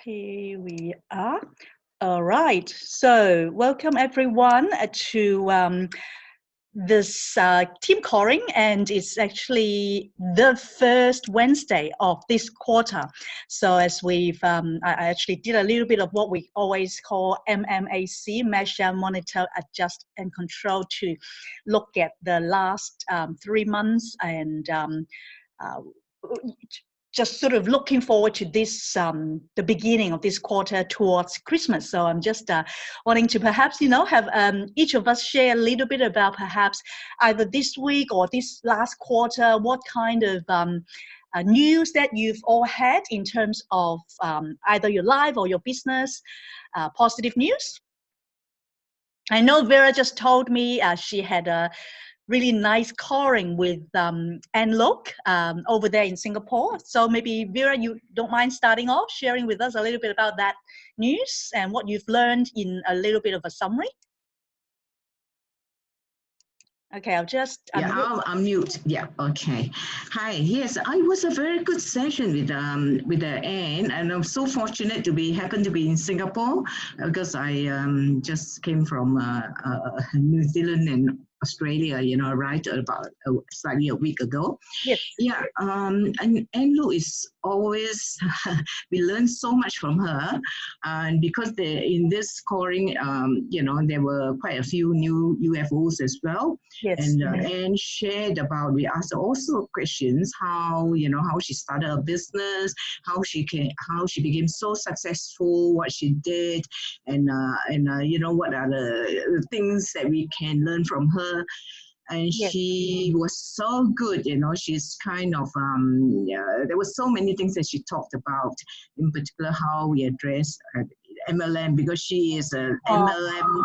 Here we are. All right. So, welcome everyone to this team calling, and it's actually the first Wednesday of this quarter. So, as I actually did a little bit of what we always call MMAC, measure, monitor, adjust, and control, to look at the last 3 months and uh, just sort of looking forward to this, the beginning of this quarter towards Christmas. So I'm just wanting to perhaps, have each of us share a little bit about perhaps either this week or this last quarter, what kind of news that you've all had in terms of either your life or your business, positive news. I know Vera just told me she had a really nice calling with Anne-Luc over there in Singapore. So maybe Vera, you don't mind starting off, sharing with us a little bit about that news and what you've learned in a little bit of a summary. Okay, I'll just I'll unmute. Yeah, okay. Hi. Yes, it was a very good session with Anne, and I'm so fortunate to happen to be in Singapore because I just came from New Zealand and Australia, right about slightly a week ago. Yes. Yeah. And Anne-Luc is always we learn so much from her, and because in this scoring, there were quite a few new UFOs as well. Yes. And Anne shared about, we asked also questions, how she started a business, how she became so successful, what she did, and what are the things that we can learn from her. And Yes. she was so good, she's kind of, there were so many things that she talked about, in particular how we address MLM, because she is an MLM,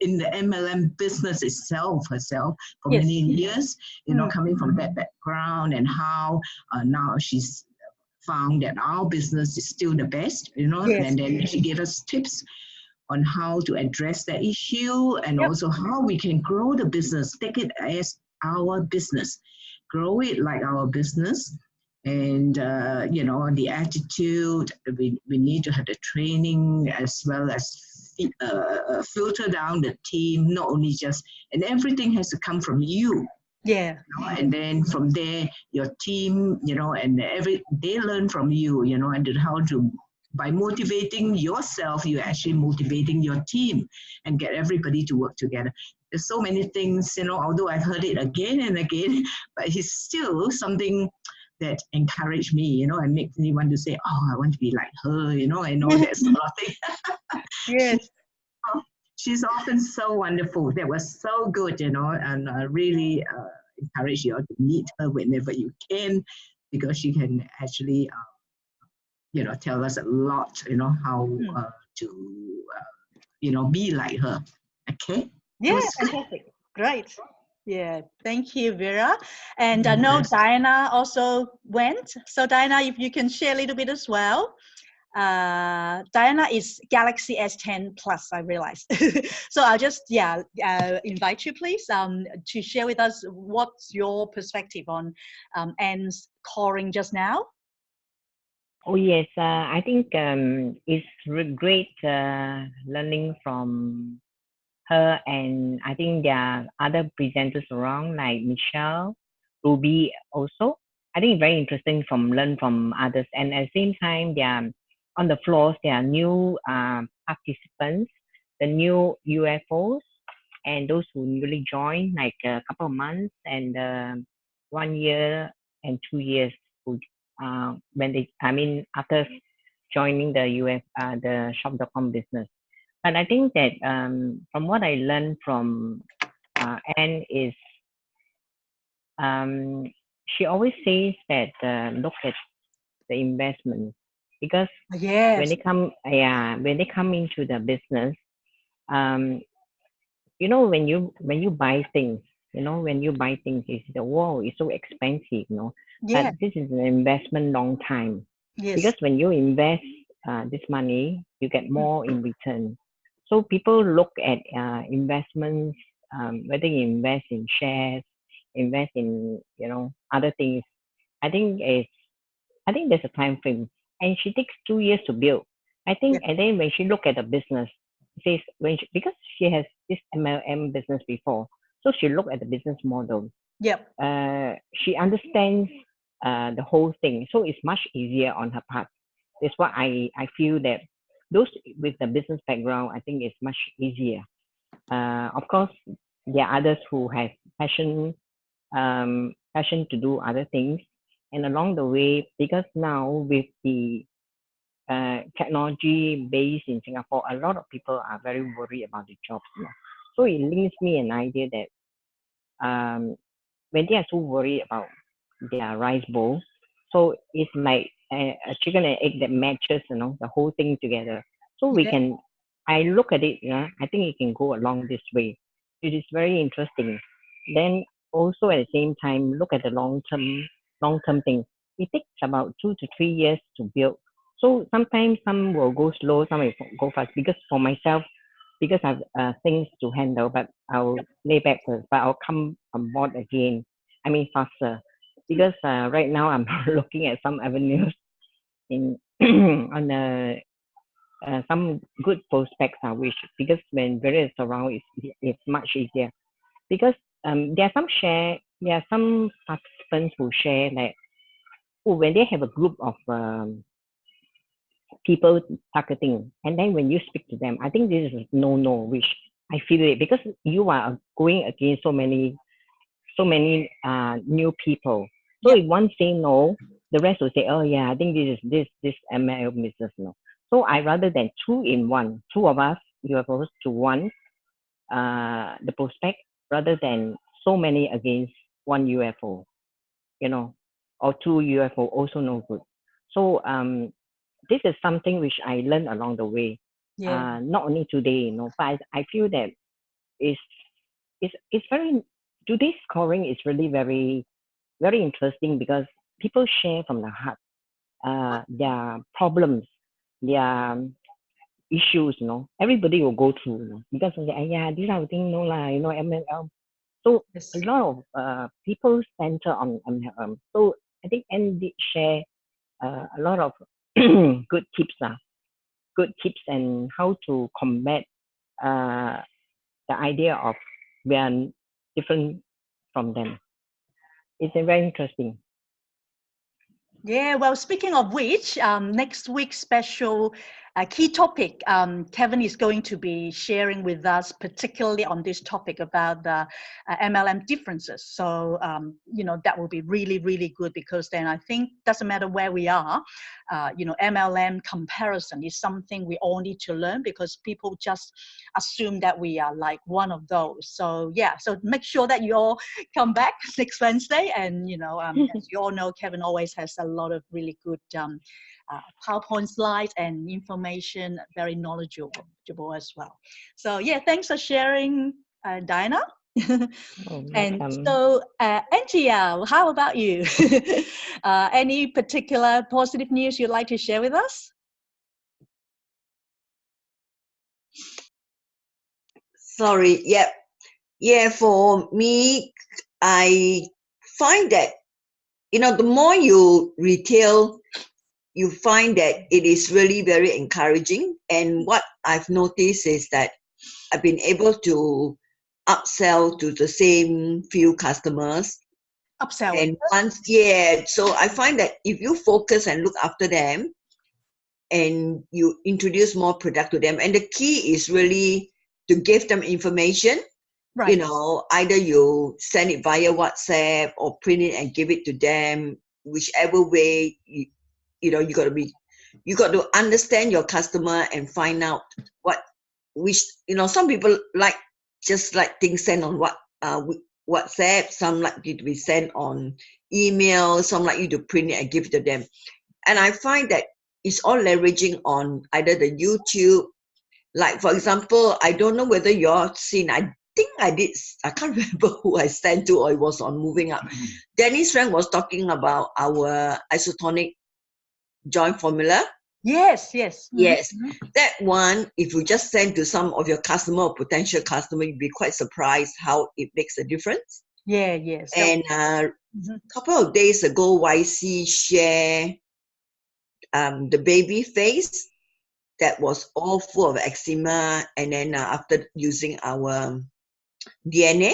in the MLM business herself for Yes. many years, coming from that background, and how now she's found that our business is still the best, Yes. And then she gave us tips on how to address that issue, and also how we can grow the business, take it as our business, grow it like our business. And, the attitude, we need to have the training, as well as filter down the team, not only just, and everything has to come from you. Yeah. And then from there, your team, and they learn from you, and how to, by motivating yourself, you're actually motivating your team and get everybody to work together. There's so many things, although I've heard it again and again, but it's still something that encouraged me, and makes me want to say, oh, I want to be like her, and all that sort of thing. Yes. She's often so wonderful. That was so good, and really encourage you all to meet her whenever you can, because she can actually, tell us a lot, how to, be like her. Okay? Yeah, fantastic. Great. Yeah, thank you, Vera. And I know Diana also went. So Diana, if you can share a little bit as well. Diana is Galaxy S10 Plus, I realized. So I'll just, invite you, please, to share with us what's your perspective on Anne's calling just now. Oh yes, I think it's great learning from her, and I think there are other presenters around like Michelle, Ruby also. I think it's very interesting learn from others, and at the same time, there are on the floors there are new participants, the new UFOs, and those who newly joined like a couple of months and 1 year and 2 years who after joining the shop.com business. But I think that from what I learned from Anne is she always says that look at the investment, because when they come into the business, when you buy things, it's the whoa, it's so expensive, Yeah. But this is an investment long time. Yes. Because when you invest this money, you get more in return. So people look at investments, whether you invest in shares, invest in other things. I think there's a time frame, and she takes 2 years to build. I think, and then when she look at the business, says because she has this MLM business before, so she look at the business model. Yep. She understands the whole thing, so it's much easier on her part. That's why I feel that those with the business background, I think it's much easier. Of course, there are others who have passion to do other things, and along the way, because now with the technology base in Singapore, a lot of people are very worried about the jobs. So it leaves me an idea that when they are so worried about their rice bowl, so it's like a chicken and egg that matches, the whole thing together. So we can, I look at it, I think it can go along this way. It is very interesting. Then also at the same time, look at the long-term thing. It takes about 2 to 3 years to build. So sometimes some will go slow, some will go fast. Because for myself, because I have things to handle, but I'll lay back first, but I'll come on board again. I mean faster. Because right now I'm looking at some avenues in on some good prospects, which because when various around, it's much easier. Because there are some participants who share that when they have a group of people targeting, and then when you speak to them, I think this is no, which I feel it because you are going against so many new people. So if one say no, the rest will say, oh yeah, I think this ML business no. So I rather than 2 in 1, 2 of us, you are supposed to one the prospect rather than so many against 1 UFO, or 2 UFO also no good. So this is something which I learned along the way. Not only today, but I feel that it's very today's scoring is really very, very interesting because people share from the heart their problems, their issues, everybody will go through, because of the, yeah, these are the things, no lah, MLM. So a lot of people center on MLM. So I think Anne did share a lot of good tips and how to combat the idea of we are different from them. It's very interesting. Yeah, well, speaking of which, next week's special key topic, Kevin is going to be sharing with us, particularly on this topic about the MLM differences. So, that will be really, really good, because then I think doesn't matter where we are, MLM comparison is something we all need to learn, because people just assume that we are like one of those. So yeah, so make sure that you all come back next Wednesday, and as you all know, Kevin always has a lot of really good PowerPoint slides and information, very knowledgeable as well. So yeah, thanks for sharing, Diana. And so, Angie, how about you? Any particular positive news you'd like to share with us? Sorry, yeah, for me, I find that, the more you retail, you find that it is really very encouraging. And what I've noticed is that I've been able to upsell to the same few customers. Upsell. And so I find that if you focus and look after them and you introduce more product to them, and the key is really to give them information. Right. Either you send it via WhatsApp or print it and give it to them, whichever way. You got to understand your customer and find out some people just like things sent on WhatsApp, some like it to be sent on email, some like you to print it and give it to them. And I find that it's all leveraging on either the YouTube, like for example, I don't know whether you're seen, I think I did, I can't remember who I sent to, or it was on Moving Up. Dennis Frank was talking about our Isotonix joint formula. Yes. Yes. That one, if you just send to some of your customer or potential customer, you'd be quite surprised how it makes a difference. Yeah, yes. And a couple of days ago, YC shared the baby face that was all full of eczema, and then after using our DNA.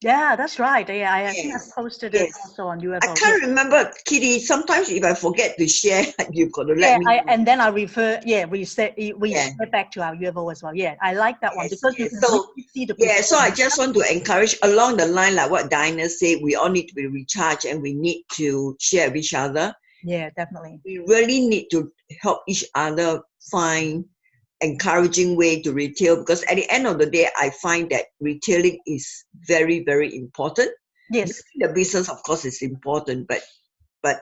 Yeah, that's right. Yeah, I think I Yes, posted it yes. also on I UFO. can't remember, Kitty. Sometimes if I forget to share, you've got to Yeah, let me know. and then I refer. Yeah, we Yeah. share back to our UFO as well. Yeah, I like that one Yes, because you yes. can So really see the yeah, so I before. just want to encourage along the line, like what Diana said, we all need to be recharged and we need to share with each other. Yeah, definitely. We really need to help each other find encouraging way to retail, because at the end of the day, I find that retailing is very, very important. Yes. The business, of course, is important, but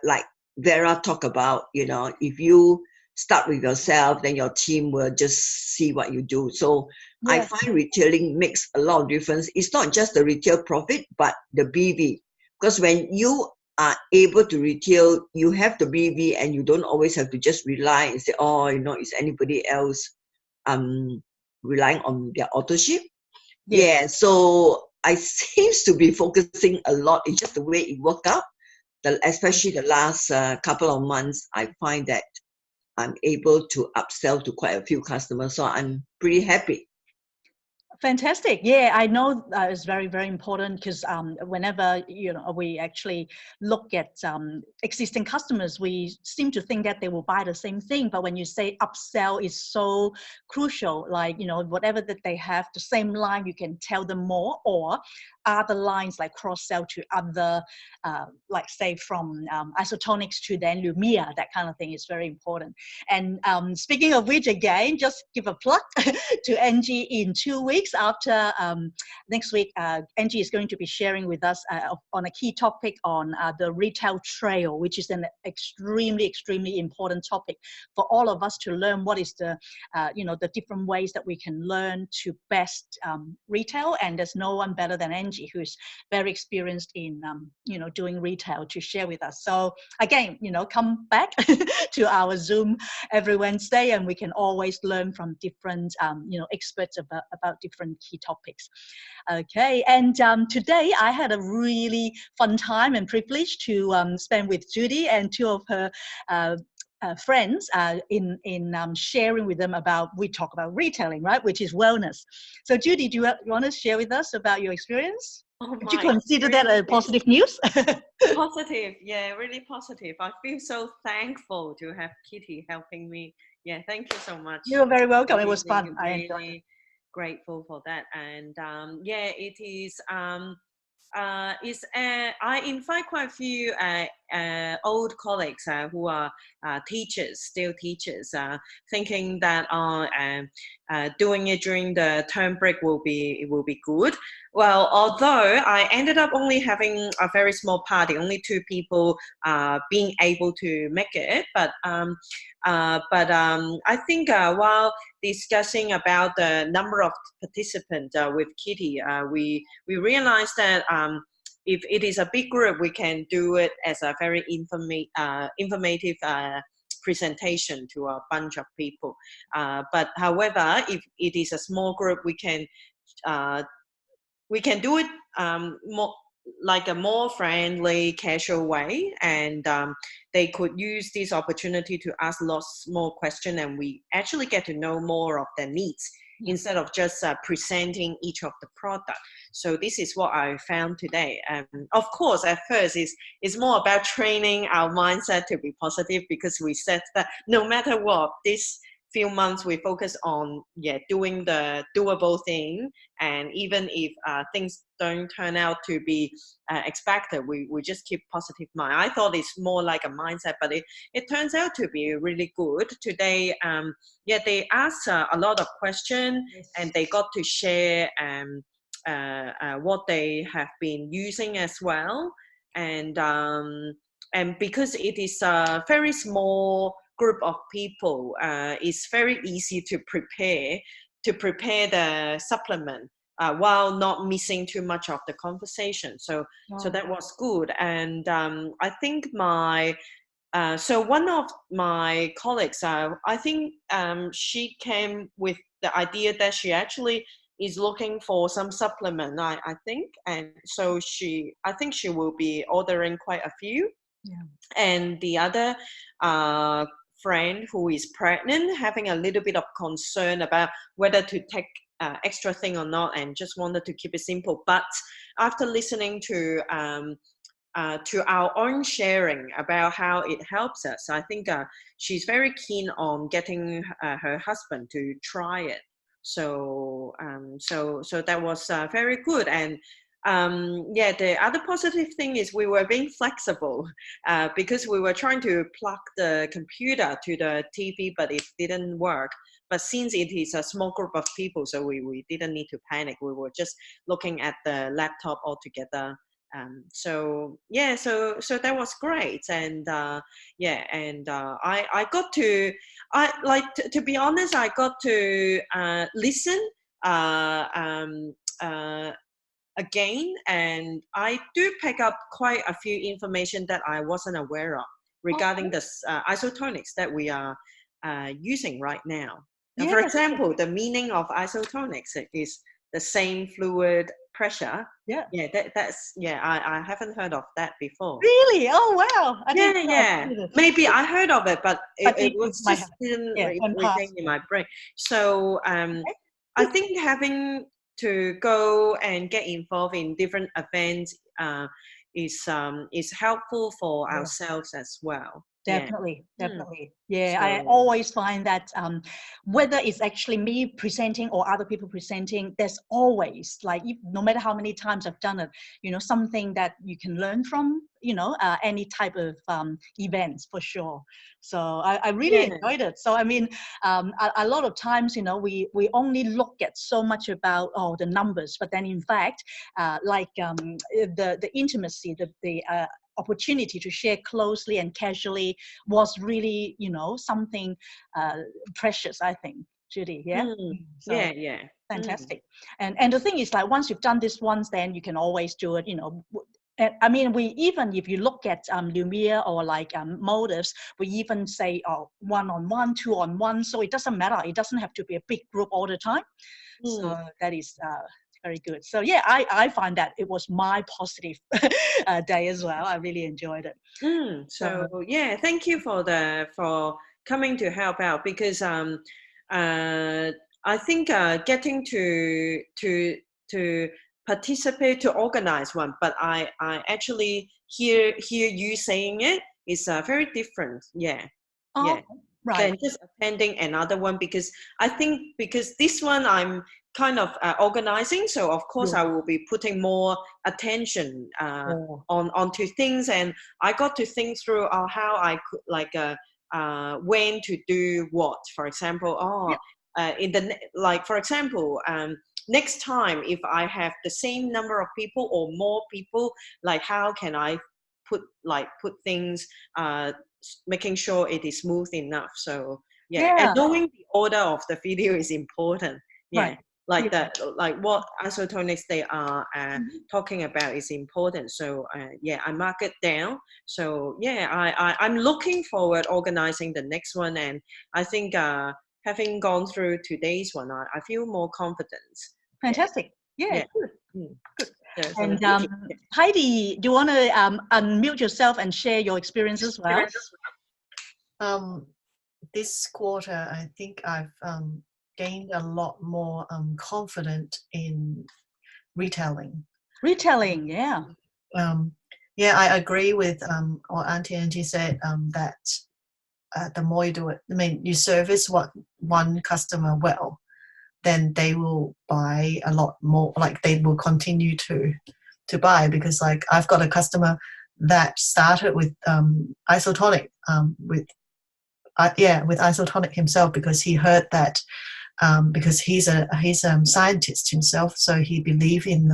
like Vera talked about, if you start with yourself, then your team will just see what you do. So I Yeah. find retailing makes a lot of difference. It's not just the retail profit, but the BV. Because when you are able to retail, you have the BV and you don't always have to just rely and say, oh, is anybody else relying on their authorship? Yes. Yeah, so I seems to be focusing a lot. It's just the way it worked out. Especially the last couple of months, I find that I'm able to upsell to quite a few customers. So I'm pretty happy. Fantastic. Yeah, I know it's very, very important because whenever we actually look at existing customers, we seem to think that they will buy the same thing. But when you say upsell is so crucial, like whatever that they have, the same line, you can tell them more, or other lines like cross sell to other, like say from Isotonix to then Lumia, that kind of thing is very important. And speaking of which, again, just give a plug to Angie in 2 weeks. After next week, Angie is going to be sharing with us on a key topic on the retail trail, which is an extremely, extremely important topic for all of us to learn what is the, the different ways that we can learn to best retail. And there's no one better than Angie, who's very experienced in, doing retail, to share with us. So again, come back to our Zoom every Wednesday, and we can always learn from different, experts about different key topics. Okay, and today I had a really fun time and privilege to spend with Judy and two of her friends in sharing with them we talk about retailing, right, which is wellness. So Judy, do you want to share with us about your experience? Oh Would you my, consider that a positive news? positive, yeah, really positive. I feel so thankful to have Kitty helping me. Yeah, thank you so much. You're very welcome. It was Really, fun. I enjoyed it. really grateful for that. And yeah, it is. I invite quite a few old colleagues who are teachers, still teachers, thinking that doing it during the term break will be good. Well, although I ended up only having a very small party, only 2 people being able to make it, but I think while discussing about the number of participants with Kitty, we realized that if it is a big group, we can do it as a very informative presentation to a bunch of people. But however, if it is a small group, we can do it more like a more friendly, casual way, and they could use this opportunity to ask lots more questions, and we actually get to know more of their needs instead of just presenting each of the product. So this is what I found today. Of course, at first, it's more about training our mindset to be positive, because we said that no matter what, this few months we focus on doing the doable thing, and even if things don't turn out to be expected, we just keep positive mind. I thought it's more like a mindset, but it turns out to be really good today. They asked a lot of questions, and they got to share what they have been using as well, and because it is a very small group of people, it's very easy to prepare the supplement while not missing too much of the conversation. So that was good. And I think so one of my colleagues, I think she came with the idea that she actually is looking for some supplement, I think. And so I think she will be ordering quite a few. Yeah. And the other friend who is pregnant, having a little bit of concern about whether to take extra thing or not, and just wanted to keep it simple. But after listening to our own sharing about how it helps us, I think she's very keen on getting her husband to try it. So so that was very good. And yeah, the other positive thing is we were being flexible because we were trying to plug the computer to the TV, but it didn't work. But since it is a small group of people, so we didn't need to panic. We were just looking at the laptop altogether. So yeah, so that was great. And yeah, and I got to, to be honest, I got to listen again, and I do pick up quite a few information that I wasn't aware of regarding the Isotonix that we are using right now. And for example, the meaning of Isotonix is the same fluid pressure. Yeah. Yeah, that's I haven't heard of that before. Really? Oh wow. Yeah. Maybe I heard of it, but it was just didn't retain in my brain. So I think having to go and get involved in different events is helpful for ourselves as well. Definitely. Yeah, so, I always find that whether it's actually me presenting or other people presenting, there's always, like, no matter how many times I've done it, you know, something that you can learn from, you know, any type of events for sure. So I really enjoyed it. So I mean, a lot of times, you know, we only look at so much about the numbers, but then in fact, the intimacy, the opportunity to share closely and casually was really, you know, something precious, I think, Judy. So, fantastic. And the thing is, like, once you've done this once, then you can always do it, you know. I mean, even if you look at Lumiere or like motives, we even say 1-on-1, 2-on-1, so it doesn't matter. It doesn't have to be a big group all the time. So that is very good. So yeah, I find that it was my positive day as well. I really enjoyed it. So yeah, thank you for coming to help out, because I think getting to participate, to organize one, but I actually hear you saying it is very different. Right. Than just attending another one, because I think this one I'm kind of organizing, so of course I will be putting more attention onto things, and I got to think through how I could, like, when to do what. For example, for example, next time if I have the same number of people or more people, like, how can I put things, making sure it is smooth enough. So and knowing the order of the video is important. Like what Isotonix they are talking about is important. So I mark it down. So I'm looking forward organizing the next one, and I think having gone through today's one, I feel more confidence. Fantastic. Good. And Heidi, do you want to unmute yourself and share your experience as well? This quarter, I think I've gained a lot more confident in retailing. Yeah. I agree with what Auntie Angie said, that the more you do it, I mean, you service one customer well, then they will buy a lot more, like they will continue to buy, because like I've got a customer that started with Isotonix, with Isotonix himself, because he heard that, because he's a scientist himself, so he believes in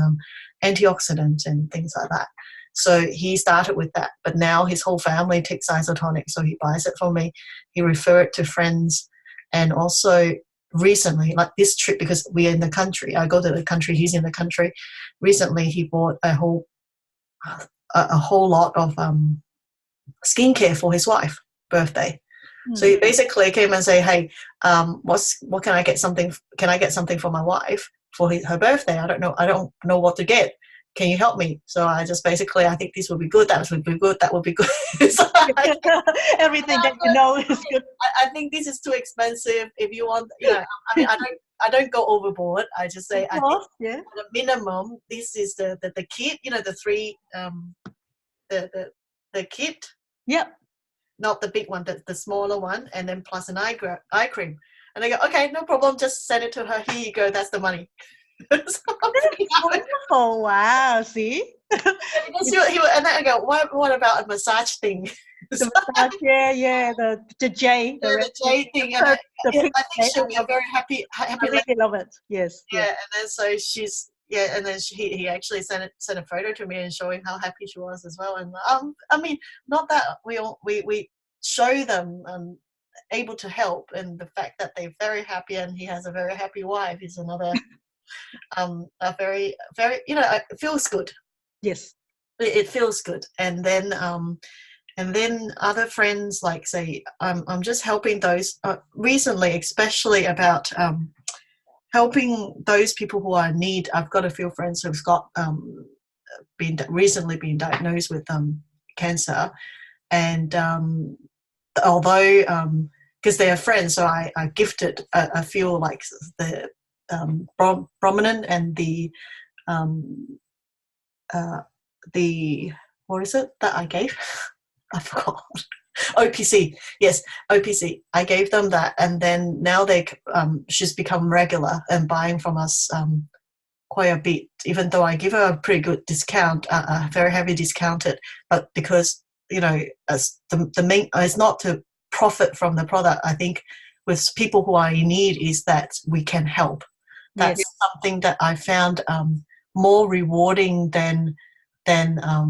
antioxidants and things like that. So he started with that, but now his whole family takes Isotonix, so he buys it from me. He referred it to friends, and also recently, like this trip, because we're in the country, I go to the country, he's in the country. Recently, he bought a whole lot of skincare for his wife's birthday. So he basically came and say, "Hey, what can I get something? Can I get something for my wife for her birthday? I don't know what to get. can you help me? So I just basically, I think this will be good, that would be good, that would be good. So Everything that you know is good. I think this is too expensive. If you want, I mean, I don't go overboard. I just say, I think Yeah. at a minimum, this is the kit, the three, the kit. Yep. Not the big one, the smaller one, and then plus an eye cream. And I go, okay, no problem, just send it to her. Here you go, that's the money. So Wonderful. Wow. See? and then I go, what about a massage thing? The massage, yeah, the J, the J thing. And I think she'll be a very happy I really love it. Yes. Yeah, and then so she's and then he actually sent a photo to me and showing how happy she was as well. And I mean, not that we show them able to help, and the fact that they're very happy and he has a very happy wife is another a very it feels good. Yes. It feels good. And then other friends, like say I'm just helping those recently, especially about helping those people who are in need. I've got a few friends who've got recently been diagnosed with cancer, and although because they are friends, so I gifted a few, like the Bromelain and the what is it that I gave? I forgot. OPC, yes, OPC. I gave them that, and then now she's become regular and buying from us quite a bit. Even though I give her a pretty good discount, a very heavy discounted, but because as the main is not to profit from the product. I think with people who are in need is that we can help. That's something that I found more rewarding than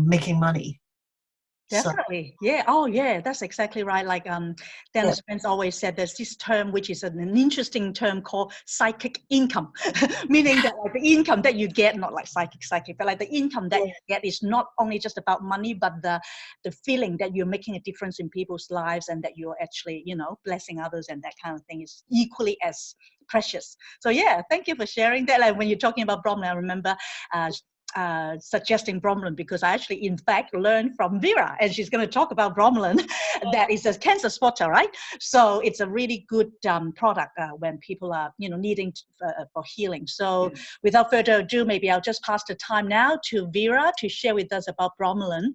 making money. Definitely. Yeah. Oh, yeah. That's exactly right. Like Dennis Spence always said, there's this term which is an interesting term called psychic income, meaning that like the income that you get, not like psychic, but like the income that you get is not only just about money, but the feeling that you're making a difference in people's lives and that you're actually, blessing others, and that kind of thing is equally as precious. So yeah, thank you for sharing that. Like when you're talking about Bromelain, I remember suggesting Bromelain because I actually, in fact, learned from Vera, and she's going to talk about Bromelain. That is a cancer spotter, right? So it's a really good product when people are, needing for healing. So without further ado, maybe I'll just pass the time now to Vera to share with us about Bromelain,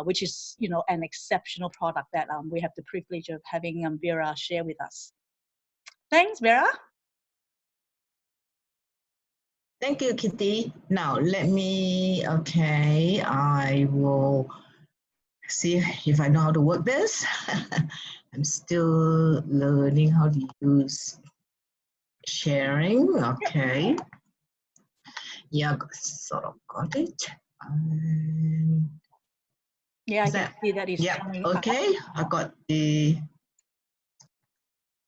which is, an exceptional product that we have the privilege of having Vera share with us. Thanks, Vera. Thank you, Kitty. Now let me, I will see if I know how to work this. I'm still learning how to use sharing. Okay. Yeah, sort of got it. Yeah, I can see that is coming up. Okay, I got the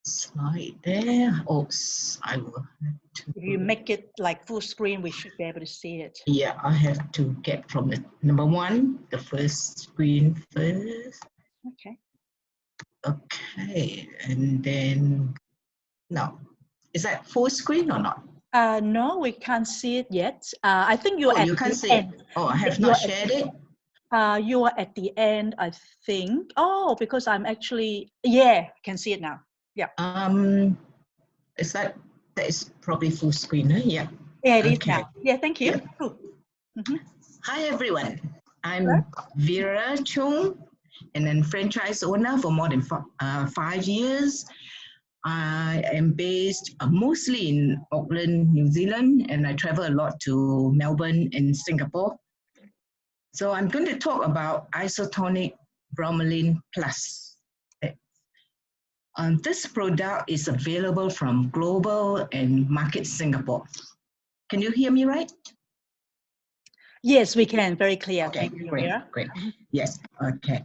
slide there. Oops, I will have to. If you make it like full screen, we should be able to see it. Yeah, I have to get from the number one, the first screen first. Okay. Okay, and then now, is that full screen or not? No, we can't see it yet. I think you're at you can't the see end. it. Oh, I have not shared it. You are at the end, I think. Oh, because I'm actually, I can see it now. Yeah. Is that is probably full screen, huh? Yeah. Yeah, it is now. Yeah, thank you. Yeah. Hi everyone. I'm Vera Chung, and then franchise owner for more than 5 years. I am based mostly in Auckland, New Zealand, and I travel a lot to Melbourne and Singapore. So I'm going to talk about Isotonix Bromelain Plus. This product is available from Global and Market Singapore. Can you hear me right? Yes, we can. Very clear. Okay, Thank you, great, Vera. great. Yes, okay.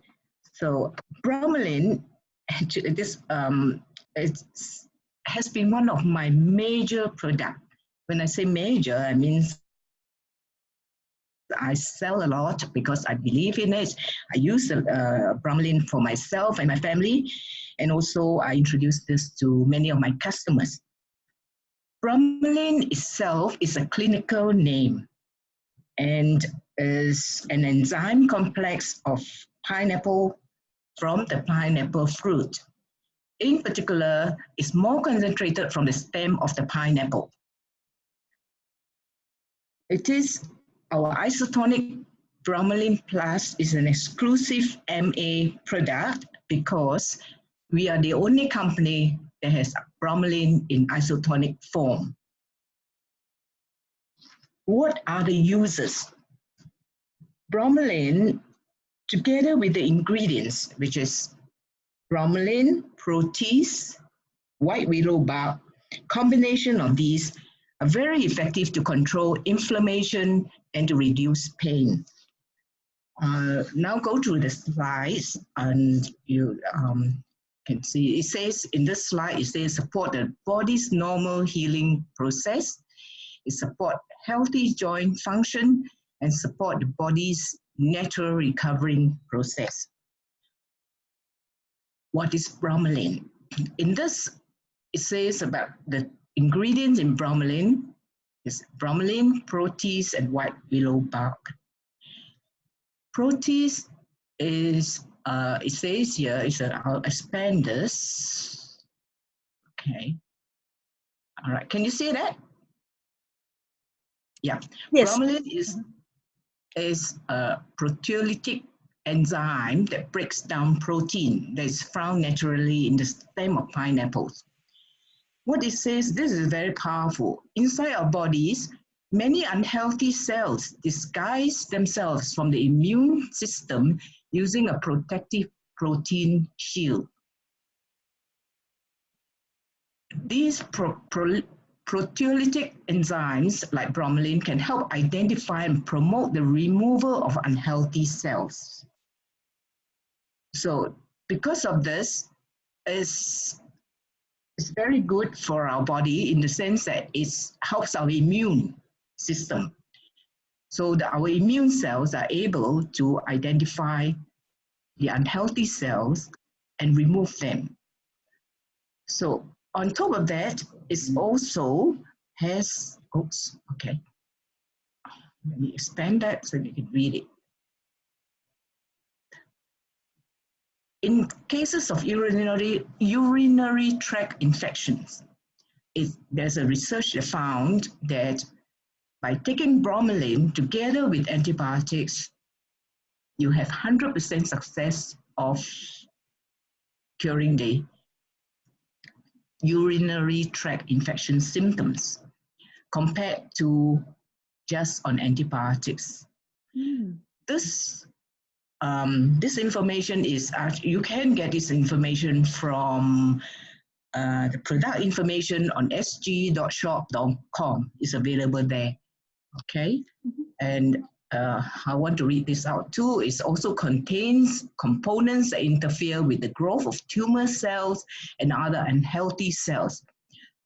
So Bromelain, actually, this has been one of my major products. When I say major, I mean I sell a lot because I believe in it. I use Bromelain for myself and my family, and also I introduce this to many of my customers. Bromelain itself is a clinical name. and is an enzyme complex of pineapple from the pineapple fruit. In particular, it's more concentrated from the stem of the pineapple. It is our Isotonix Bromelain Plus is an exclusive MA product because we are the only company that has bromelain in isotonic form. What are the uses? Bromelain, together with the ingredients, which is bromelain, protease, white willow bark, combination of these are very effective to control inflammation and to reduce pain. Now go to the slides and you can see it says in this slide, it says support the body's normal healing process. It support healthy joint function and support the body's natural recovering process. What is bromelain? In this, it says about the ingredients in bromelain is bromelain, protease, and white willow bark. Protease is, it says here, I'll expand this. Okay. All right, can you see that? Yeah. Yes. Bromelain is a proteolytic enzyme that breaks down protein that is found naturally in the stem of pineapples. What it says, this is very powerful. Inside our bodies, many unhealthy cells disguise themselves from the immune system using a protective protein shield. These proteolytic enzymes like bromelain can help identify and promote the removal of unhealthy cells. So because of this, it's very good for our body in the sense that it helps our immune system. So that our immune cells are able to identify the unhealthy cells and remove them. So on top of that, it also has, oops, okay. Let me expand that so you can read it. In cases of urinary tract infections, there's a research that found that by taking bromelain together with antibiotics, you have 100% success of curing the urinary tract infection symptoms compared to just on antibiotics. This information is, you can get this information from the product information on sg.shop.com is available there. Okay, and I want to read this out too. It also contains components that interfere with the growth of tumor cells and other unhealthy cells.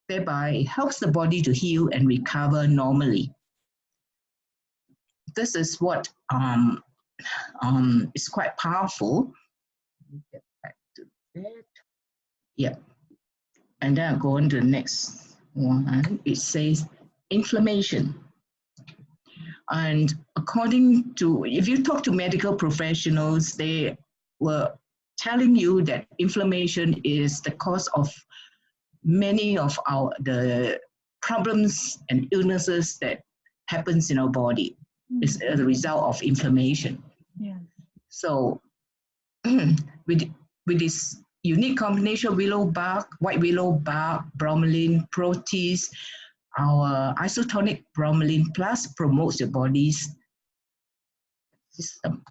Thereby, it helps the body to heal and recover normally. This is what is quite powerful. Let me get back to that. Yeah, and then I'll go on to the next one. It says inflammation. And according to, if you talk to medical professionals, they were telling you that inflammation is the cause of many of the problems and illnesses that happens in our body. Is as a result of inflammation. Yeah. So with this unique combination of willow bark, white willow bark, bromelain, protease, our Isotonix Bromelain Plus promotes your body's system.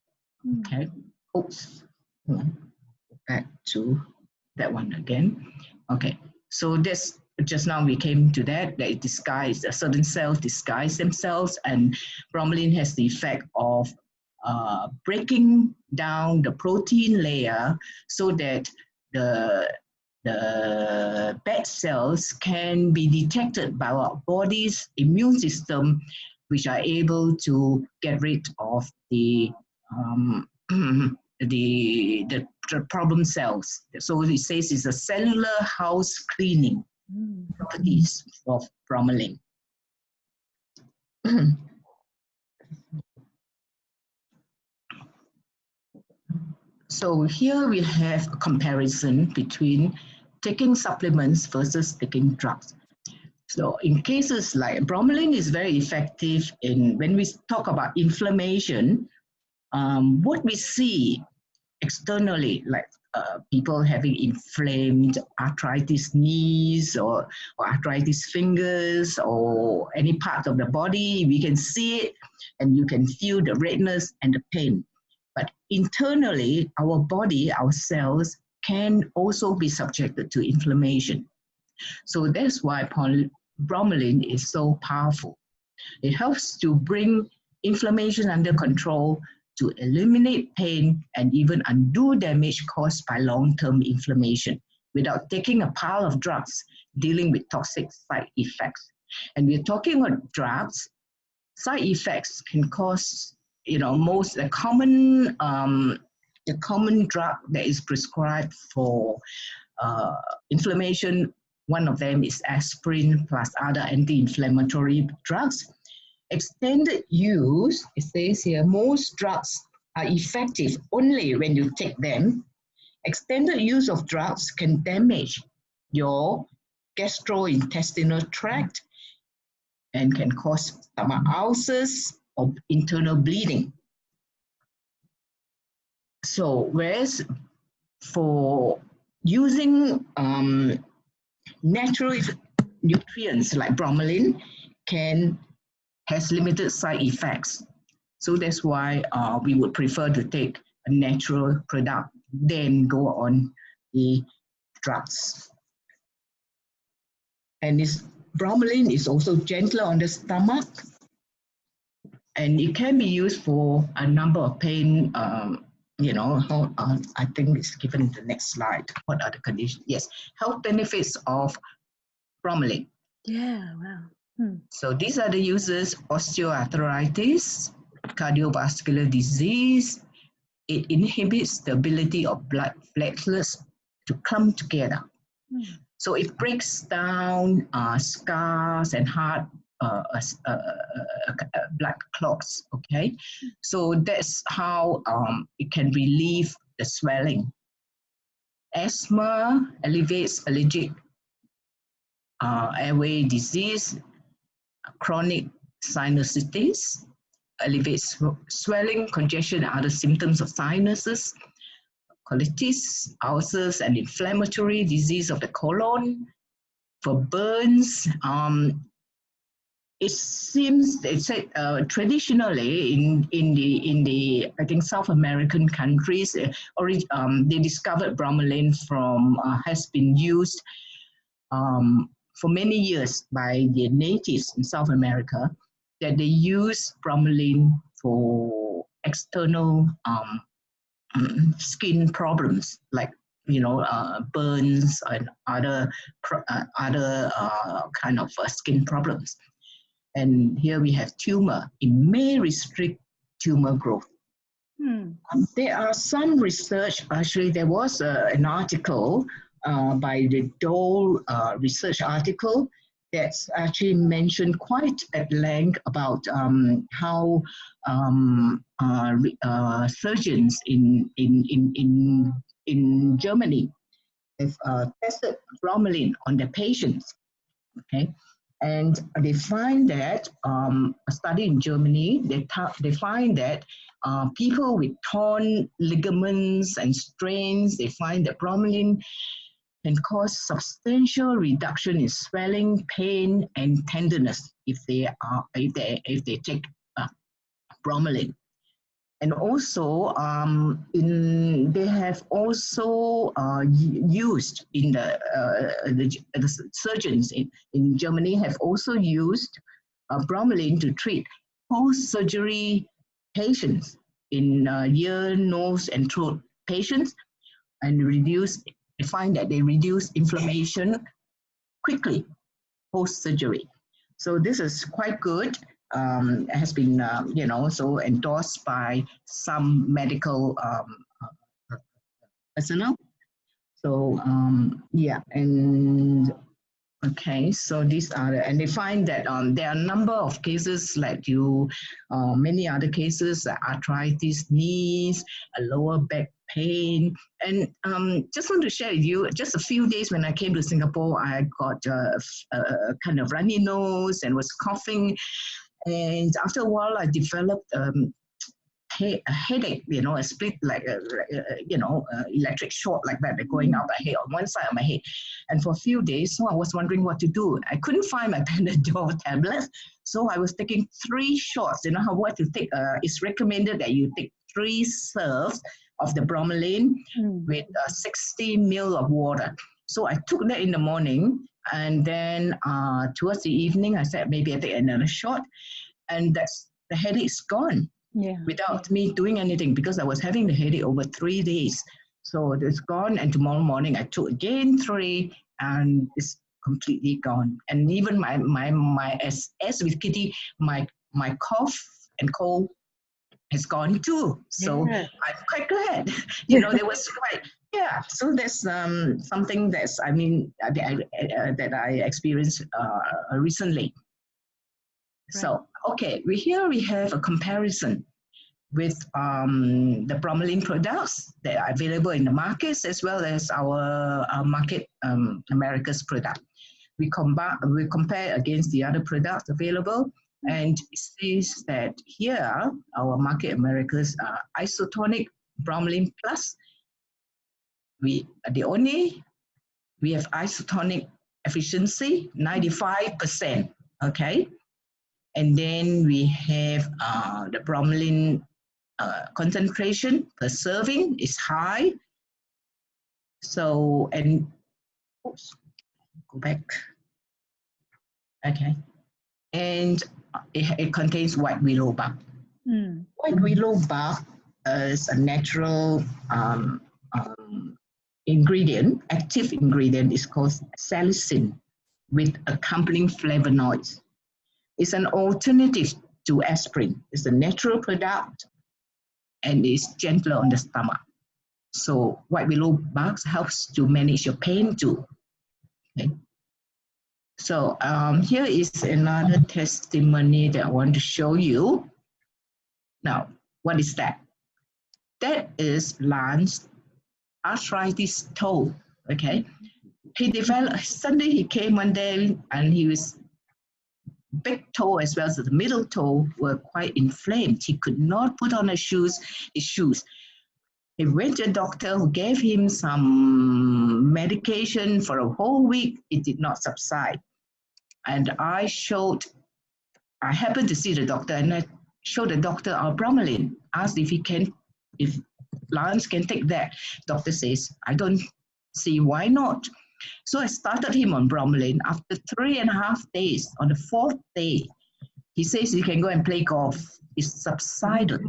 Okay. Oops. Back to that one again. Okay. So this, just now we came to that it disguise, certain cells disguise themselves, and bromelain has the effect of breaking down the protein layer so that the bad cells can be detected by our body's immune system, which are able to get rid of the problem cells. So it says it's a cellular house cleaning properties of bromelain. So here we have a comparison between taking supplements versus taking drugs. So in cases like bromelain is very effective in when we talk about inflammation, what we see externally, like people having inflamed arthritis knees or arthritis fingers or any part of the body, we can see it and you can feel the redness and the pain. But internally, our body, our cells can also be subjected to inflammation. So that's why bromelain is so powerful. It helps to bring inflammation under control, to eliminate pain and even undo damage caused by long-term inflammation without taking a pile of drugs dealing with toxic side effects. And we're talking about drugs, side effects can cause, the common drug that is prescribed for inflammation. One of them is aspirin plus other anti-inflammatory drugs. Extended use, it says here, most drugs are effective only when you take them. Extended use of drugs can damage your gastrointestinal tract and can cause stomach ulcers or internal bleeding. So whereas for using natural nutrients like bromelain has limited side effects. So that's why we would prefer to take a natural product than go on the drugs. And bromelain is also gentler on the stomach, and it can be used for a number of pain. I think it's given in the next slide. What are the conditions? Yes, health benefits of bromelain. Yeah, wow. So these are the uses: osteoarthritis, cardiovascular disease. It inhibits the ability of blood platelets to clump together. So it breaks down scars and heart blood clots, okay? So that's how it can relieve the swelling. Asthma alleviates allergic airway disease, chronic sinusitis, alleviates swelling, congestion, and other symptoms of sinuses, colitis, ulcers, and inflammatory disease of the colon. For burns, it seems they said traditionally in the I think South American countries, they discovered bromelain has been used for many years by the natives in South America, that they use bromelain for external skin problems like burns and other kind of skin problems. And here we have tumor. It may restrict tumor growth. There are some research, actually there was an article by the Dole research article that's actually mentioned quite at length about how surgeons in Germany have tested bromelain on their patients, okay? And they find that, a study in Germany, they find that people with torn ligaments and strains, they find that bromelain can cause substantial reduction in swelling, pain, and tenderness if they take bromelain. And also, they have also used the surgeons in Germany have also used bromelain to treat post-surgery patients in ear, nose, and throat patients, and they find that they reduce inflammation quickly post-surgery. So this is quite good. Has been, so endorsed by some medical personnel. So, yeah, and okay, so these are, and they find that there are a number of cases many other cases, arthritis, knees, lower back pain. And just want to share with you, just a few days when I came to Singapore, I got a kind of runny nose and was coughing. And after a while, I developed a headache, a split, like electric short like that, going out my head, on one side of my head. And for a few days, so I was wondering what to do. I couldn't find my Panadol tablets, so I was taking 3 shots. You know what to take? It's recommended that you take 3 serves of the Bromelain with 60 ml of water. So I took that in the morning, and then towards the evening, I said maybe I take another shot, and the headache's gone. Yeah. Without me doing anything, because I was having the headache over 3 days. So it's gone, and tomorrow morning I took again 3, and it's completely gone. And even my as with Kitty, my cough and cold has gone too. So yeah. I'm quite glad. There was quite, yeah. So there's something that's, that I experienced recently. Right. So, okay, here we have a comparison with the Bromelain products that are available in the markets, as well as our market America's product. We compare against the other products available, and it says that here our market America's Isotonix Bromelain Plus. We have Isotonix efficiency 95%. Okay. And then we have the Bromelain concentration per serving is high. So, and oops, go back. Okay. And it contains white willow bark. White willow bark is a natural ingredient, active ingredient is called salicin with accompanying flavonoids. It's an alternative to aspirin. It's a natural product and it's gentler on the stomach. So white willow bark helps to manage your pain too. Okay. So here is another testimony that I want to show you. Now, what is that? That is Lance's arthritis toe. Okay. He developed, suddenly he came one day and he was big toe as well as the middle toe were quite inflamed. He could not put on his shoes. He went to a doctor who gave him some medication for a whole week. It did not subside. And I happened to see the doctor, and I showed the doctor our Bromelain, asked if Lance can take that. Doctor says, I don't see why not. So I started him on Bromelain. After 3.5 days, on the 4th day, he says he can go and play golf. It subsided.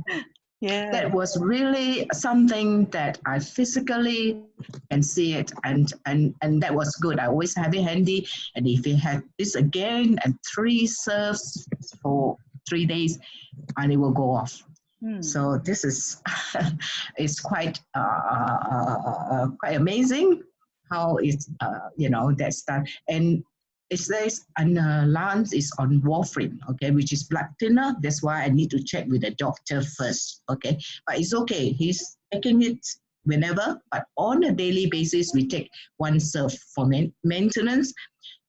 Yeah. That was really something that I physically can see it, and that was good. I always have it handy, and if he had this again and 3 serves for 3 days, and it will go off. So this is it's quite amazing how it's that's done. And it says, and Lance is on warfarin, okay, which is blood thinner. That's why I need to check with the doctor first, okay. But it's okay. He's taking it whenever, but on a daily basis, we take 1 serve for maintenance.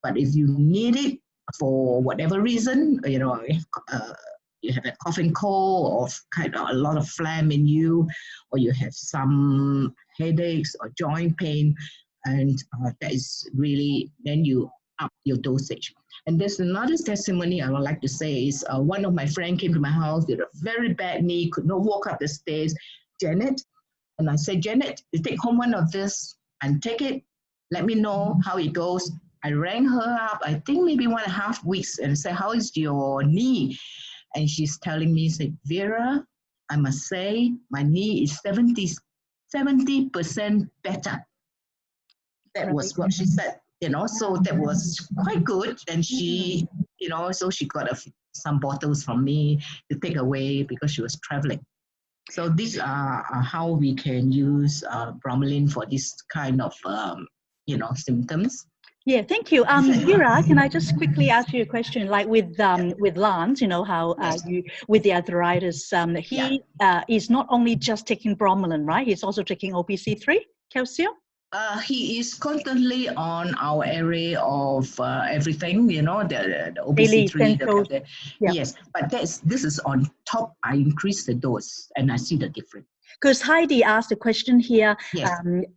But if you need it for whatever reason, you have a cough and cold, or kind of a lot of phlegm in you, or you have some headaches or joint pain, and that is really, then you up your dosage. And there's another testimony I would like to say is one of my friends came to my house with a very bad knee, could not walk up the stairs, Janet. And I said, Janet, you take home 1 of this and take it. Let me know how it goes. I rang her up, I think maybe 1.5 weeks, and said, how is your knee? And she's telling me, said, Vera, I must say my knee is 70% better. That was what she said, so that was quite good. And she, so she got some bottles from me to take away because she was traveling. So these are how we can use Bromelain for this kind of, symptoms. Yeah, thank you. Vera, can I just quickly ask you a question? Like with Lance, you know how you with the arthritis, he is not only just taking bromelain, right? He's also taking OPC3 calcium. He is constantly on our array of everything, you know, the Daily OPC3, essentials. Yeah. yes, but this is on top. I increase the dose and I see the difference. Because Heidi asked a question here, Yes.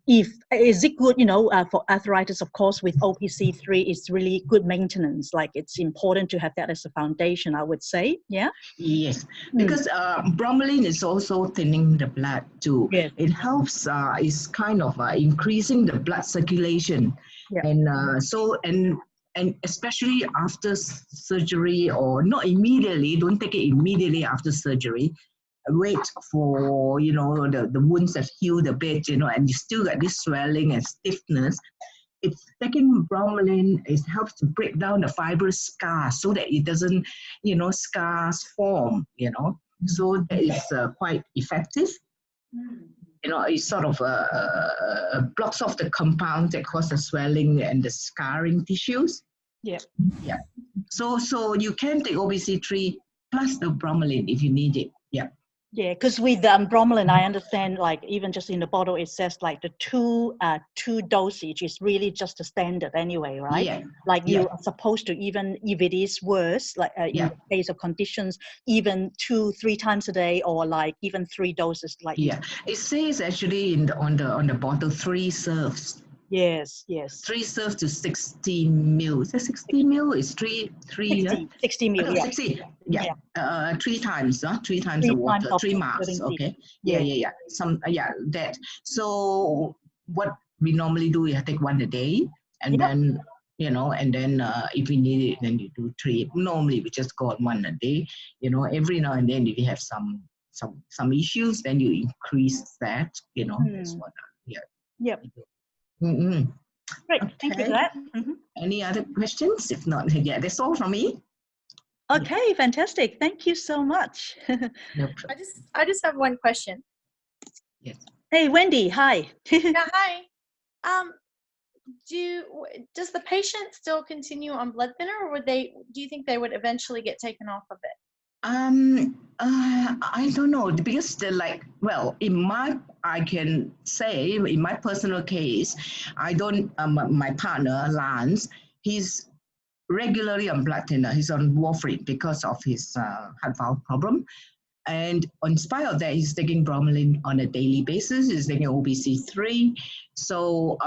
if is it good, you know, for arthritis, of course, with OPC3, it's really good maintenance. Like it's important to have that as a foundation, I would say. Yeah. Yes, because bromelain is also thinning the blood too. Yes. It helps, is kind of increasing the blood circulation. Yeah. And so, and especially after surgery, or not immediately, don't take it immediately after surgery. Wait for, you know, the wounds have healed a bit, you know, and you still got this swelling and stiffness. It's taking bromelain, it helps to break down the fibrous scars so that it doesn't, you know, scars form, you know. So that is quite effective. You know, it sort of blocks off the compounds that cause the swelling and the scarring tissues. Yeah. Yeah. So you can take OPC3 plus the bromelain if you need it. Yeah. Yeah, because with bromelain, I understand, like even just in the bottle, it says like the two dosage is really just the standard anyway, right? Yeah. Like you are supposed to, even if it is worse, like in the case of conditions, even 2-3 times a day, or like even 3 doses. Like it says actually on the bottle 3 serves. Yes. 3 serves to 60 mil. Is that 60 mil? It's 3 60 mil. Yeah. 60. Yeah. 3 times. 3 times 3 the water. times 3 masks. Okay. Yeah. That. So what we normally do is take 1 a day, and then, you know, and then if we need it, then you do 3. Normally we just go on 1 a day. You know, every now and then if you have some issues, then you increase that. You know, that's what. Yep. Mm-hmm. Great. Okay. Thank you for that. Any other questions? If not, that's all from me. Okay, fantastic. Thank you so much. No I just have one question. Yes. Hey, Wendy. Hi. Yeah, hi. Does the patient still continue on blood thinner, or do you think they would eventually get taken off of it? I don't know, because I can say in my personal case, I don't, my partner, Lance, he's regularly on blood thinner. He's on warfarin because of his heart valve problem. And in spite of that, he's taking bromelain on a daily basis. He's taking OPC3. So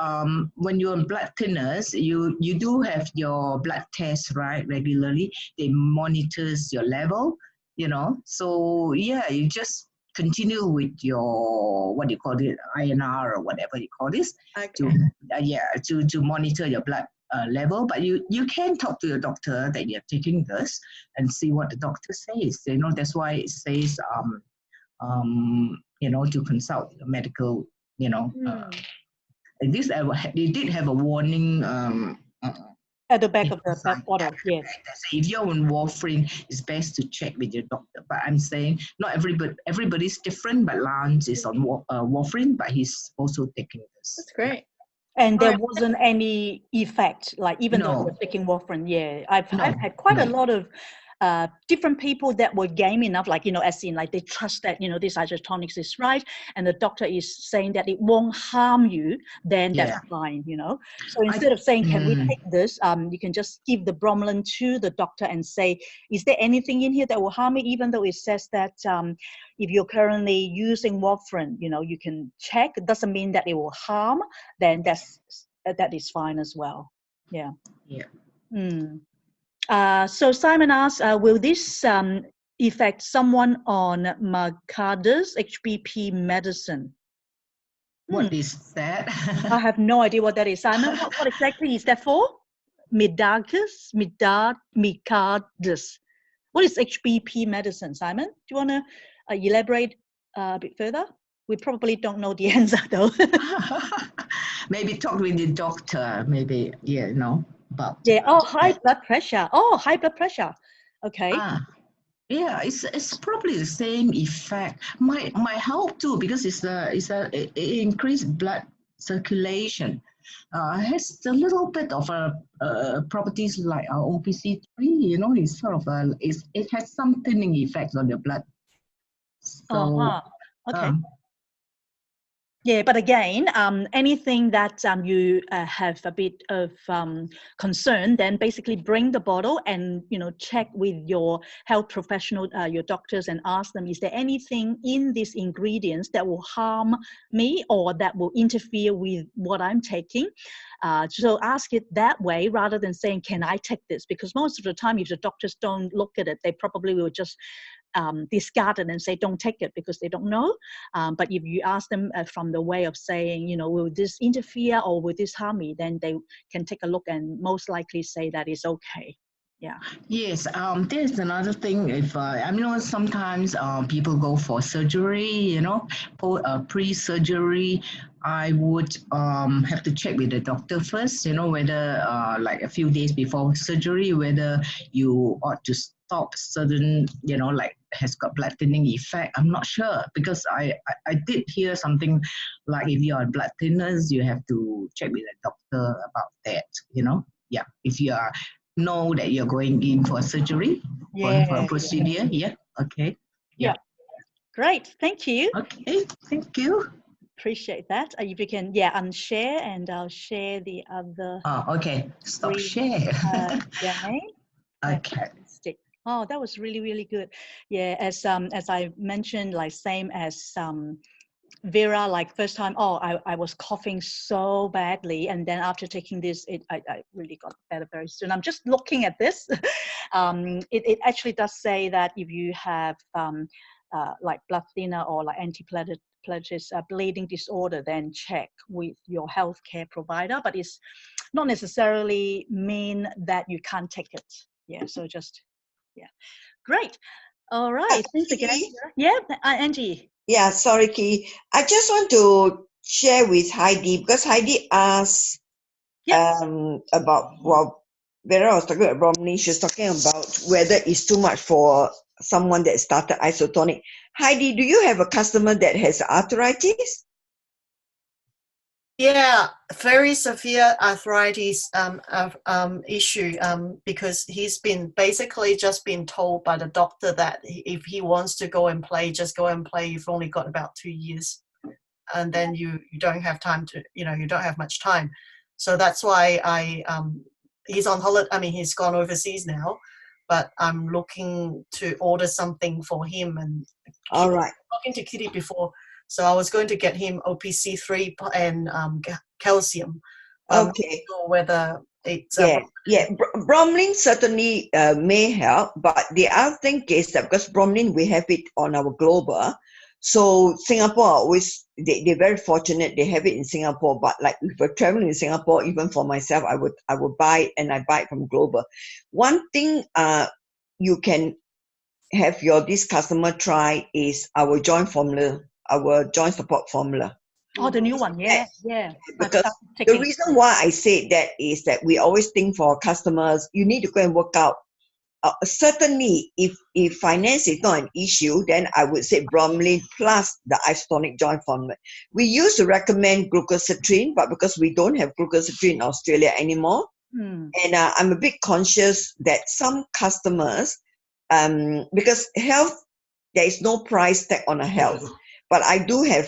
when you're on blood thinners, you do have your blood tests, right, regularly. They monitors your level, you know. So yeah, you just continue with your, what do you call it, INR or whatever you call this, to monitor your blood level. But you can talk to your doctor that you're taking this and see what the doctor says. You know, that's why it says you know, to consult a medical, you know. They did have a warning at the back of the bottle. Yes. If you're on warfarin, it's best to check with your doctor. But I'm saying not everybody's different. But Lance is on warfarin, but he's also taking this. That's great. And there wasn't any effect, like even though you're taking warfarin. Yeah, I've had quite a lot of different people that were game enough, like, you know, as in like they trust that, you know, this Isotonix is right, and the doctor is saying that it won't harm you, then that's fine, you know. So instead of saying, can we take this, you can just give the bromelain to the doctor and say, is there anything in here that will harm me? Even though it says that if you're currently using warfarin, you know, you can check. It doesn't mean that it will harm, then that is fine as well. Yeah. So Simon asks, will this affect someone on Mercader's HBP medicine? What is that? I have no idea what that is. Simon, what exactly is that for? Mercader's? What is HBP medicine, Simon? Do you want to elaborate a bit further? We probably don't know the answer though. Maybe talk with the doctor, maybe, yeah, you know. But high blood pressure. High blood pressure. Okay. Yeah, it's probably the same effect. Might help too, because it increased blood circulation. has a little bit of properties like our OPC3. You know, it's sort of it has some thinning effect on the blood. So. Okay. Yeah, but again, anything that you have a bit of concern, then basically bring the bottle and check with your health professional, your doctors, and ask them: is there anything in these ingredients that will harm me or that will interfere with what I'm taking? So ask it that way rather than saying, "Can I take this?" Because most of the time, if the doctors don't look at it, they probably will just discard it and say don't take it because they don't know. But if you ask them from the way of saying, will this interfere or will this harm me, then they can take a look and most likely say that it's okay. Yeah. Yes, there's another thing. If I know sometimes people go for surgery, pre-surgery, I would have to check with the doctor first, whether like a few days before surgery, whether you ought to stop certain, like has got blood thinning effect. I'm not sure because I did hear something like if you're on blood thinners, you have to check with the doctor about that, Yeah, if you know that you're going in for surgery, going for a procedure. Yeah. Okay. Yeah. Great. Thank you. Okay. Thank you. Appreciate that. If you can, unshare, and I'll share the other. Okay. Stop share. Again. Okay. Fantastic. Oh, that was really, really good. Yeah, as I mentioned, like same as Vera, like first time, I was coughing so badly, and then after taking this, I really got better very soon. I'm just looking at this. It actually does say that if you have like blood thinner or like antiplatelets bleeding disorder, then check with your healthcare provider. But it's not necessarily mean that you can't take it. Yeah. So just great. All right. Thanks again. Yeah, Angie. Yeah, sorry, Key. I just want to share with Heidi because Heidi asked about, Vera was talking about Bromelain. She was talking about whether it's too much for someone that started Isotonic. Heidi, do you have a customer that has arthritis? Yeah, very severe arthritis issue because he's been basically just been told by the doctor that if he wants to go and play, just go and play. You've only got about 2 years, and then you don't have time to, you don't have much time. So that's why he's on holiday. I mean, he's gone overseas now, but I'm looking to order something for him. And all right, talking to Kitty before. So I was going to get him OPC3 and calcium. Okay. Whether it's Bromelain certainly may help, but the other thing is that because Bromelain we have it on our global, so Singapore always they're very fortunate they have it in Singapore. But like if we're traveling in Singapore, even for myself, I would buy it, and I buy it from global. One thing you can have this customer try is our joint formula, our joint support formula. Oh, the new one, yeah. Because the reason why I say that is that we always think for customers, you need to go and work out. Certainly, if finance is not an issue, then I would say Bromelain plus the Isotonix joint formula. We used to recommend glucosidone, but because we don't have glucosidone in Australia anymore, and I'm a bit conscious that some customers, because health, there is no price tag on a health. But I do have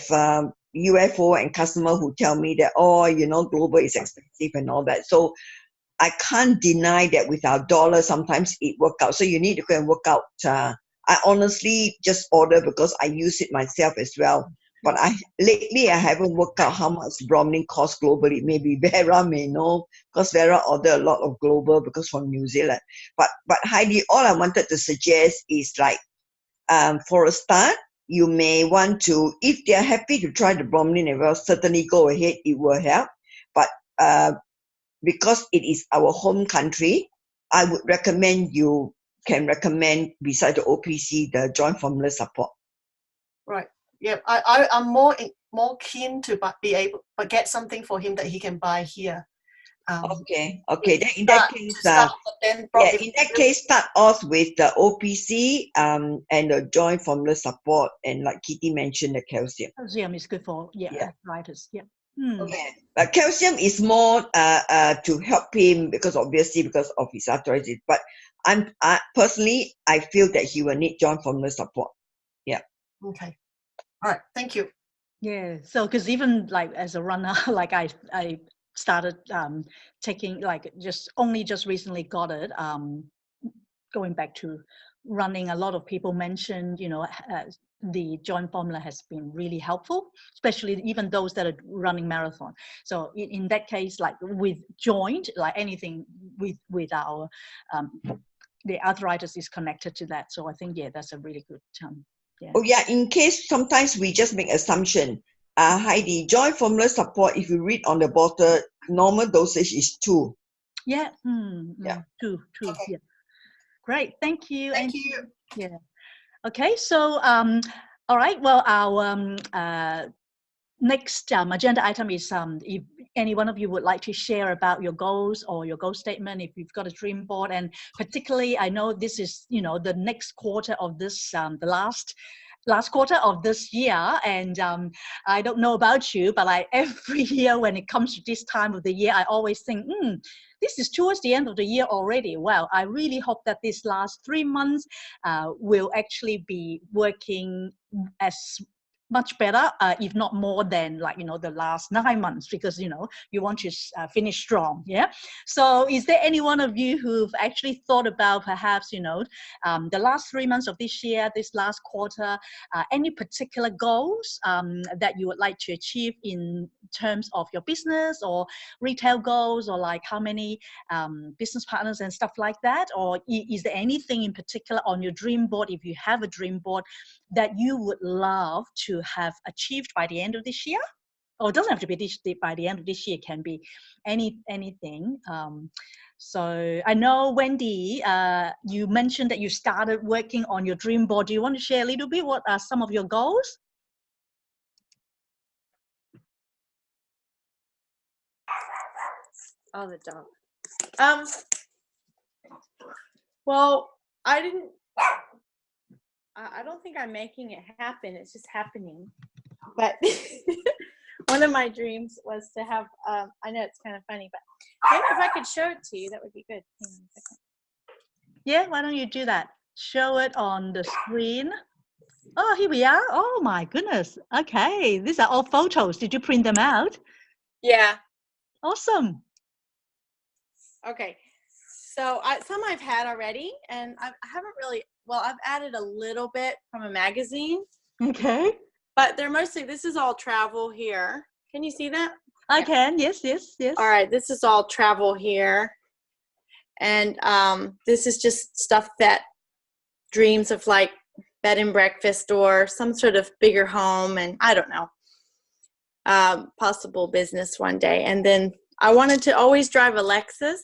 UFO and customer who tell me that, global is expensive and all that. So I can't deny that with our dollar, sometimes it works out. So you need to go and work out. I honestly just order because I use it myself as well. But lately I haven't worked out how much Bromelain costs globally. Maybe Vera may know because Vera order a lot of global because from New Zealand. But Heidi, all I wanted to suggest is like, for a start, you may want to, if they are happy to try the Bromelain as well, certainly go ahead, it will help. But because it is our home country, I would recommend you can recommend, beside the OPC, the joint formula support. Right. Yeah, I'm more keen to be able to get something for him that he can buy here. Okay. Then in that case, start off with the OPC and the joint formula support, and like Kitty mentioned, the calcium. Calcium is good for arthritis. Yeah. Yeah. But calcium is more to help him because obviously because of his arthritis. But I personally feel that he will need joint formula support. Yeah. Okay. All right. Thank you. Yeah. So, because even like as a runner, like I started taking like just recently got it. Going back to running, a lot of people mentioned, the joint formula has been really helpful, especially even those that are running marathon. So in that case, like with joint, like anything with our the arthritis is connected to that. So I think that's a really good yeah. Oh yeah, in case sometimes we just make assumption. Heidi, joint formula support, if you read on the bottle, normal dosage is 2. Yeah. Yeah. 2. Okay. Yeah. Great. Thank you. Thank you. Yeah. Okay. So all right. Well, our next agenda item is if any one of you would like to share about your goals or your goal statement, if you've got a dream board, and particularly I know this is the next quarter of this the last quarter of this year, and I don't know about you, but every year when it comes to this time of the year, I always think this is towards the end of the year already. Well, I really hope that this last 3 months will actually be working as much better, if not more than the last 9 months, because you want to finish strong. Yeah. So is there any one of you who've actually thought about perhaps the last 3 months of this year, this last quarter, any particular goals that you would like to achieve in terms of your business or retail goals, or like how many business partners and stuff like that? Or is there anything in particular on your dream board, if you have a dream board, that you would love to have achieved by the end of this year? Or it doesn't have to be by the end of this year, it can be anything. So I know, Wendy, you mentioned that you started working on your dream board. Do you want to share a little bit? What are some of your goals? Oh, the dog. Well, I don't think I'm making it happen. It's just happening. But one of my dreams was to have, I know it's kind of funny, but maybe if I could show it to you, that would be good. Hang on a second. Yeah, why don't you do that? Show it on the screen. Oh, here we are. Oh my goodness. Okay, these are all photos. Did you print them out? Yeah. Awesome. Okay. So some I've had already, and I haven't really, well, I've added a little bit from a magazine. Okay. But they're mostly, this is all travel here. Can you see that? I can, yes. All right, this is all travel here. And this is just stuff that dreams of, like bed and breakfast or some sort of bigger home, and I don't know, possible business one day. And then I wanted to always drive a Lexus.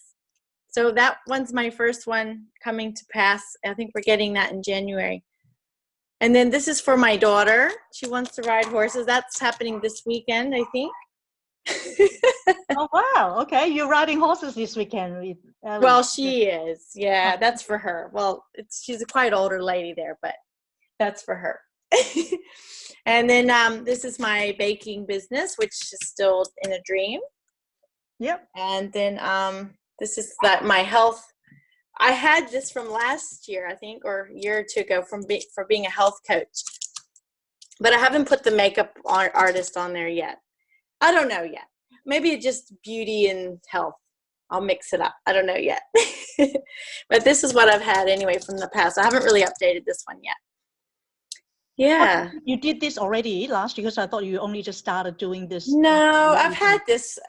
So that one's my first one coming to pass. I think we're getting that in January. And then this is for my daughter. She wants to ride horses. That's happening this weekend, I think. Oh, wow. Okay. You're riding horses this weekend. Well, she is. Yeah, that's for her. Well, she's a quite older lady there, but that's for her. And then this is my baking business, which is still in a dream. Yep. And then this is my health. I had this from last year, I think, or a year or two ago for being a health coach. But I haven't put the makeup artist on there yet. I don't know yet. Maybe it's just beauty and health. I'll mix it up. I don't know yet. But this is what I've had anyway from the past. I haven't really updated this one yet. Yeah. You did this already last year, because I thought you only just started doing this. No, I've had this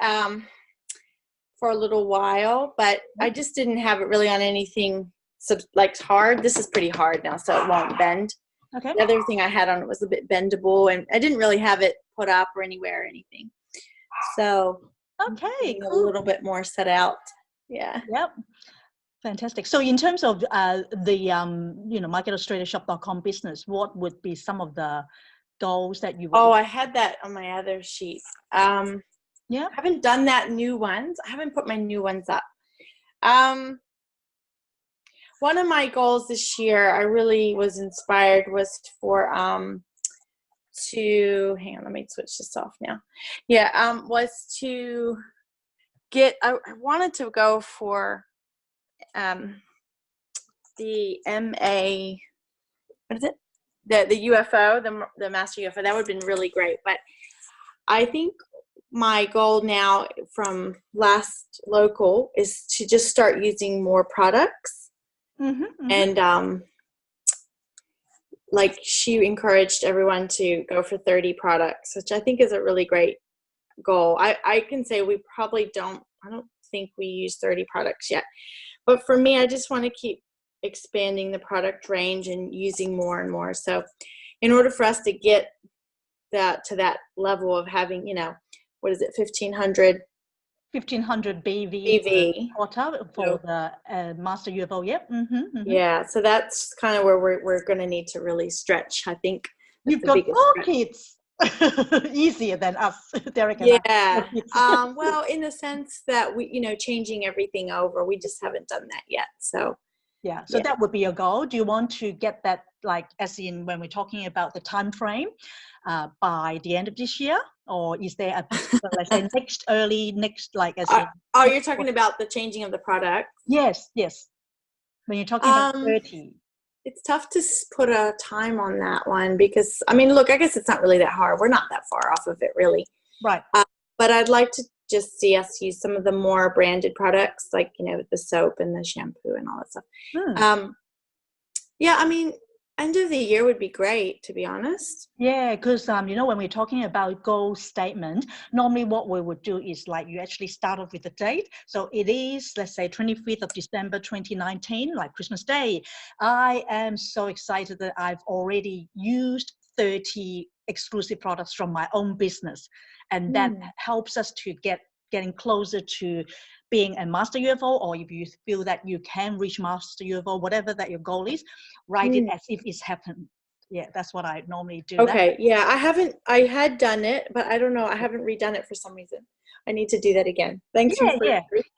for a little while, but I just didn't have it really on anything like hard. This is pretty hard now, so it won't bend. Okay. The other thing I had on it was a bit bendable, and I didn't really have it put up or anywhere or anything. So okay, cool. A little bit more set out. Yeah. Yep. Fantastic. So in terms of the marketaustraliashop.com business, what would be some of the goals that you would? Oh, I had that on my other sheet. Yeah. I haven't done that new ones. I haven't put my new ones up. One of my goals this year, I really was inspired, was for to, hang on, let me switch this off now. Yeah, was to get, I wanted to go for the MA, what is it? The UFO, the Master UFO. That would have been really great. But I think my goal now from last local is to just start using more products. And like she encouraged everyone to go for 30 products, which I think is a really great goal. I can say we probably I don't think we use 30 products yet. But for me, I just want to keep expanding the product range and using more and more. So in order for us to get that to that level of having, you know, what is it, 1500 BV quarter for the Master UFO. Yep. Yeah, so that's kind of where we're going to need to really stretch. I think you've got 4 kids. Easier than us, Derek and I. Yeah. Well, in the sense that we, you know, changing everything over, we just haven't done that yet. So yeah, so that would be your goal. Do you want to get that, like, as in when we're talking about the time frame, by the end of this year, or is there a let's say next, like, as in? Oh, you're talking about the changing of the product? Yes. When you're talking about 30. It's tough to put a time on that one because, I mean, look, I guess it's not really that hard. We're not that far off of it, really. Right. But I'd like to just see us use some of the more branded products, like, you know, the soap and the shampoo and all that stuff. Yeah, I mean, end of the year would be great, to be honest. Yeah, because you know, when we're talking about goal statement, normally what we would do is, like, you actually start off with the date. So it is, let's say, 25th of December 2019, like Christmas Day. I am so excited that I've already used 30 exclusive products from my own business, and that helps us to getting closer to being a Master UFO, or if you feel that you can reach Master UFO, whatever that your goal is, write it as if it's happened. Yeah, that's what I normally do. Okay, yeah, I had done it, but I don't know, I haven't redone it for some reason. I need to do that again. Thank you.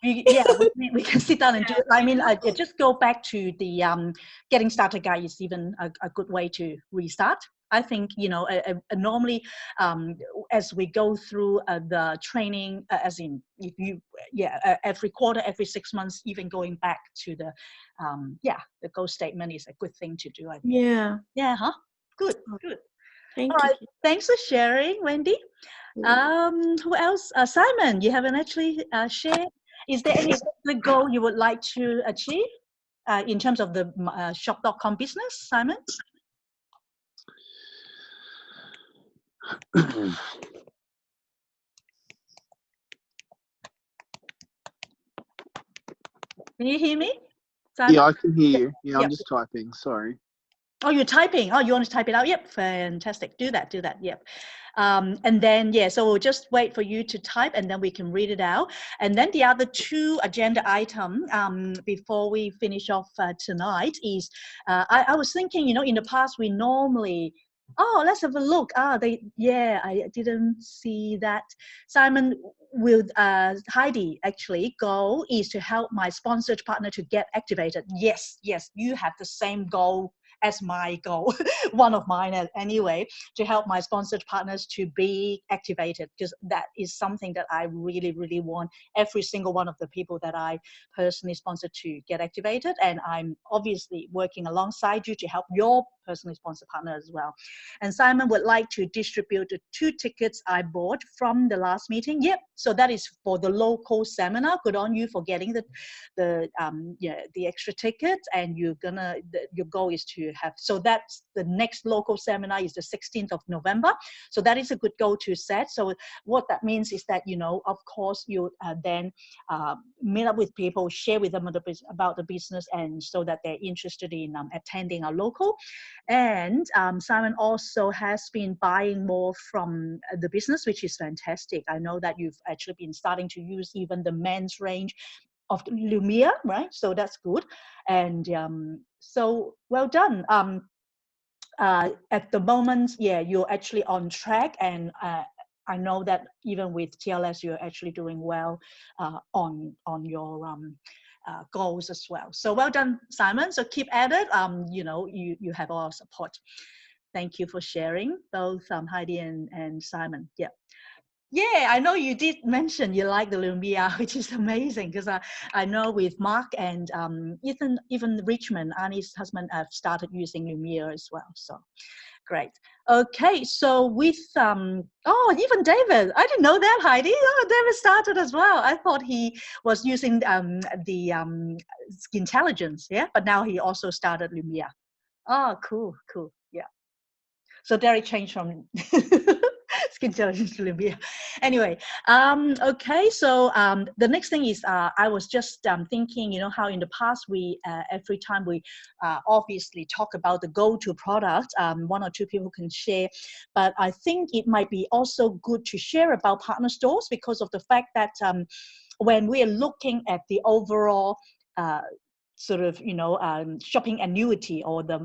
We can sit down and do it. I mean, just go back to the getting started guide is even a good way to restart. I think, you know, normally as we go through the training, as in if you, every quarter, every 6 months, even going back to the goal statement is a good thing to do, I think. Yeah, good. Thank you. You. Thanks for sharing, Wendy. Who else? Simon, you haven't actually shared. Is there any specific goal you would like to achieve in terms of the shop.com business, Simon? Can you hear me, Simon? Yeah, I can hear you. Yeah, I'm just typing. Sorry. Oh, you're typing. Oh, you want to type it out? Yep, fantastic. Do that. Yep. And then, so we'll just wait for you to type, and then we can read it out. And then the other 2 agenda item before we finish off tonight is, I was thinking, you know, in the past we normally, let's have a look. I didn't see that. Simon, with Heidi, actually, goal is to help my sponsored partner to get activated. Yes, you have the same goal as my goal, one of mine anyway, to help my sponsored partners to be activated, because that is something that I really, really want every single one of the people that I personally sponsor to get activated. And I'm obviously working alongside you to help your personally sponsored partner as well. And Simon would like to distribute the 2 tickets I bought from the last meeting. Yep. So that is for the local seminar. Good on you for getting the extra tickets. And your goal is to have, so that's the next local seminar is the 16th of November. So that is a good goal to set. So what that means is that, you know, of course, you then meet up with people, share with them about the business, and so that they're interested in attending our local. And Simon also has been buying more from the business, which is fantastic. I know that you've actually been starting to use even the men's range of Lumia, right? So that's good. And so well done. At the moment, you're actually on track, and I know that even with TLS, you're actually doing well on your goals as well. So well done, Simon. So keep at it. You know, you have our support. Thank you for sharing, both Heidi and Simon. Yeah. Yeah, I know you did mention you like the Lumia, which is amazing because I know with Mark and even Richmond, Annie's husband, have started using Lumia as well. So great. Okay, so with even David, I didn't know that, Heidi. Oh, David started as well. I thought he was using the Intelligence, yeah, but now he also started Lumia. Oh, cool, cool, yeah. So Derek changed from skin intelligence to Lumia. Anyway, okay, so the next thing is I was just thinking, you know, how in the past we, every time we obviously talk about the go-to product, one or two people can share, but I think it might be also good to share about partner stores because of the fact that when we are looking at the overall sort of, you know, shopping annuity or the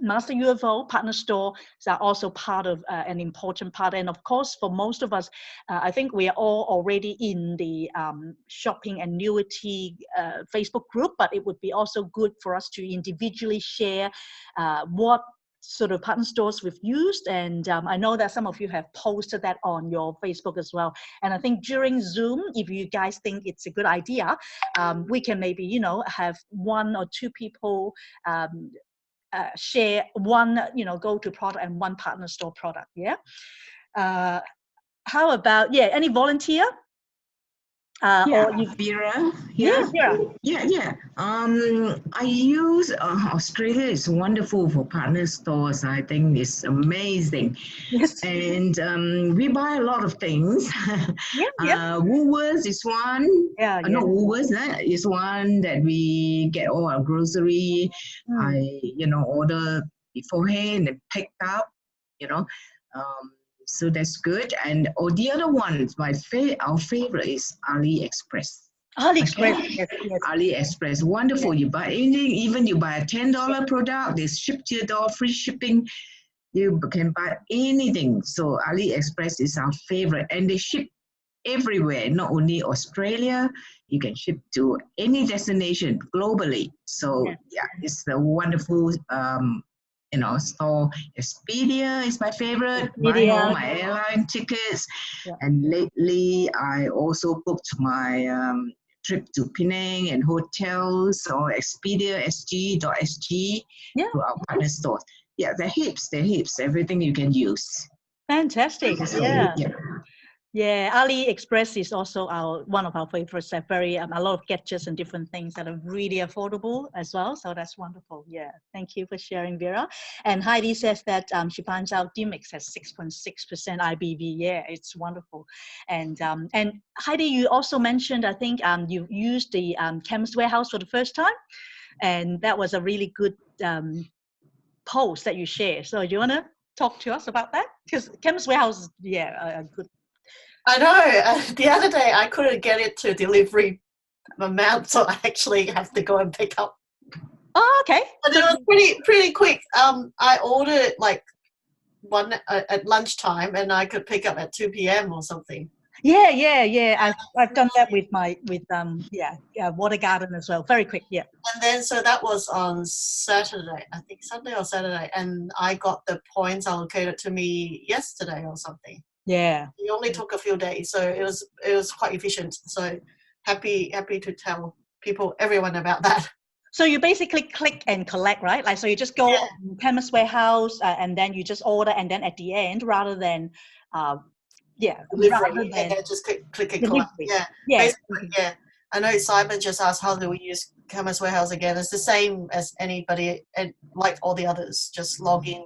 Master UFO partner stores are also part of an important part. And of course, for most of us, I think we are all already in the shopping annuity Facebook group, but it would be also good for us to individually share what sort of partner stores we've used. And I know that some of you have posted that on your Facebook as well. And I think during Zoom, if you guys think it's a good idea, we can maybe, you know, have one or two people share one, you know, go-to product and one partner store product. Yeah. How about, yeah, any volunteer? Yeah, Or you, Vera. yeah, Yeah. Vera. Yeah. I use Australia is wonderful for partner stores. I think it's amazing. Yes. And we buy a lot of things. Yeah. Woolworths is one. Yeah. Not Woolworths, is one that we get all our grocery. I, order beforehand and pick up, you know. So that's good. And the other one, our favorite is AliExpress. AliExpress. Okay. Yes. AliExpress, wonderful. You buy anything, even you buy a $10 product, they ship to your door, free shipping. You can buy anything. So AliExpress is our favorite, and they ship everywhere, not only Australia. You can ship to any destination globally. So yeah, it's a wonderful store. Expedia is my favorite. Buying all my airline tickets. Yeah. And lately, I also booked my trip to Penang and hotels or Expedia, SG.SG to our partner stores. Yeah, they're heaps, everything you can use. Fantastic. So, Yeah, AliExpress is also one of our favorites. Very a lot of gadgets and different things that are really affordable as well. So that's wonderful. Yeah, thank you for sharing, Vera. And Heidi says that she finds out Dimix has 6.6% IBV. Yeah, it's wonderful. And Heidi, you also mentioned, I think you used the Chemist Warehouse for the first time, and that was a really good post that you shared. So do you want to talk to us about that? Because Chemist Warehouse is a good. I know. The other day I couldn't get it to delivery amount, so I actually have to go and pick up. Oh, okay. But it was pretty quick. I ordered like one at lunchtime, and I could pick up at 2 p.m. or something. Yeah. I've done that with Water Garden as well. Very quick. Yeah. And then so that was on Saturday, I think Sunday or Saturday, and I got the points allocated to me yesterday or something. Yeah. It only took a few days, so it was quite efficient. So happy to tell everyone about that. So you basically click and collect, right? Like, so you just go on Chemist Warehouse and then you just order, and then at the end, rather than delivery, and then just click and collect. Yeah. Basically, yeah. I know Simon just asked how do we use Chemist Warehouse again. It's the same as anybody, and like all the others, just log in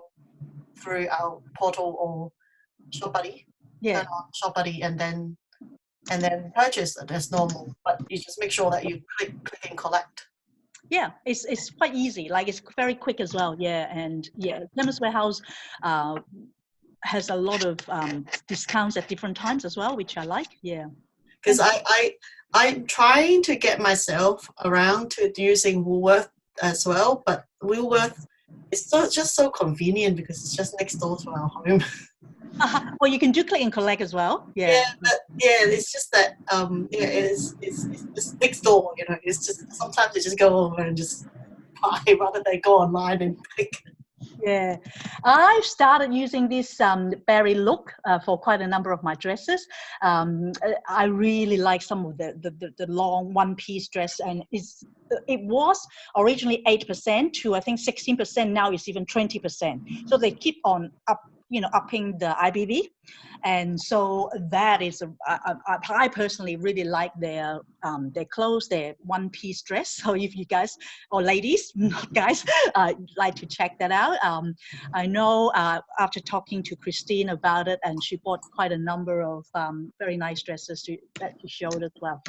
through our portal or ShopBuddy. Turn on ShopBuddy and then purchase it as normal. But you just make sure that you click and collect. Yeah, it's quite easy. Like, it's very quick as well. Yeah, and Chemist Warehouse has a lot of discounts at different times as well, which I like. Yeah, because I'm trying to get myself around to using Woolworth as well, but Woolworth is just so convenient because it's just next door to our home. Well, you can do click and collect as well. It's just that it's just next door. You know, it's just sometimes you just go over and just buy rather than go online and click. Yeah, I've started using this berry look for quite a number of my dresses. I really like some of the long one-piece dress, and it was originally 8% to I think 16%. Now it's even 20%. So they keep on upping the IBV, and so that is I personally really like their clothes, their one-piece dress. So if you guys or ladies, not guys, like to check that out. I know after talking to Christine about it, and she bought quite a number of very nice dresses that she showed as well.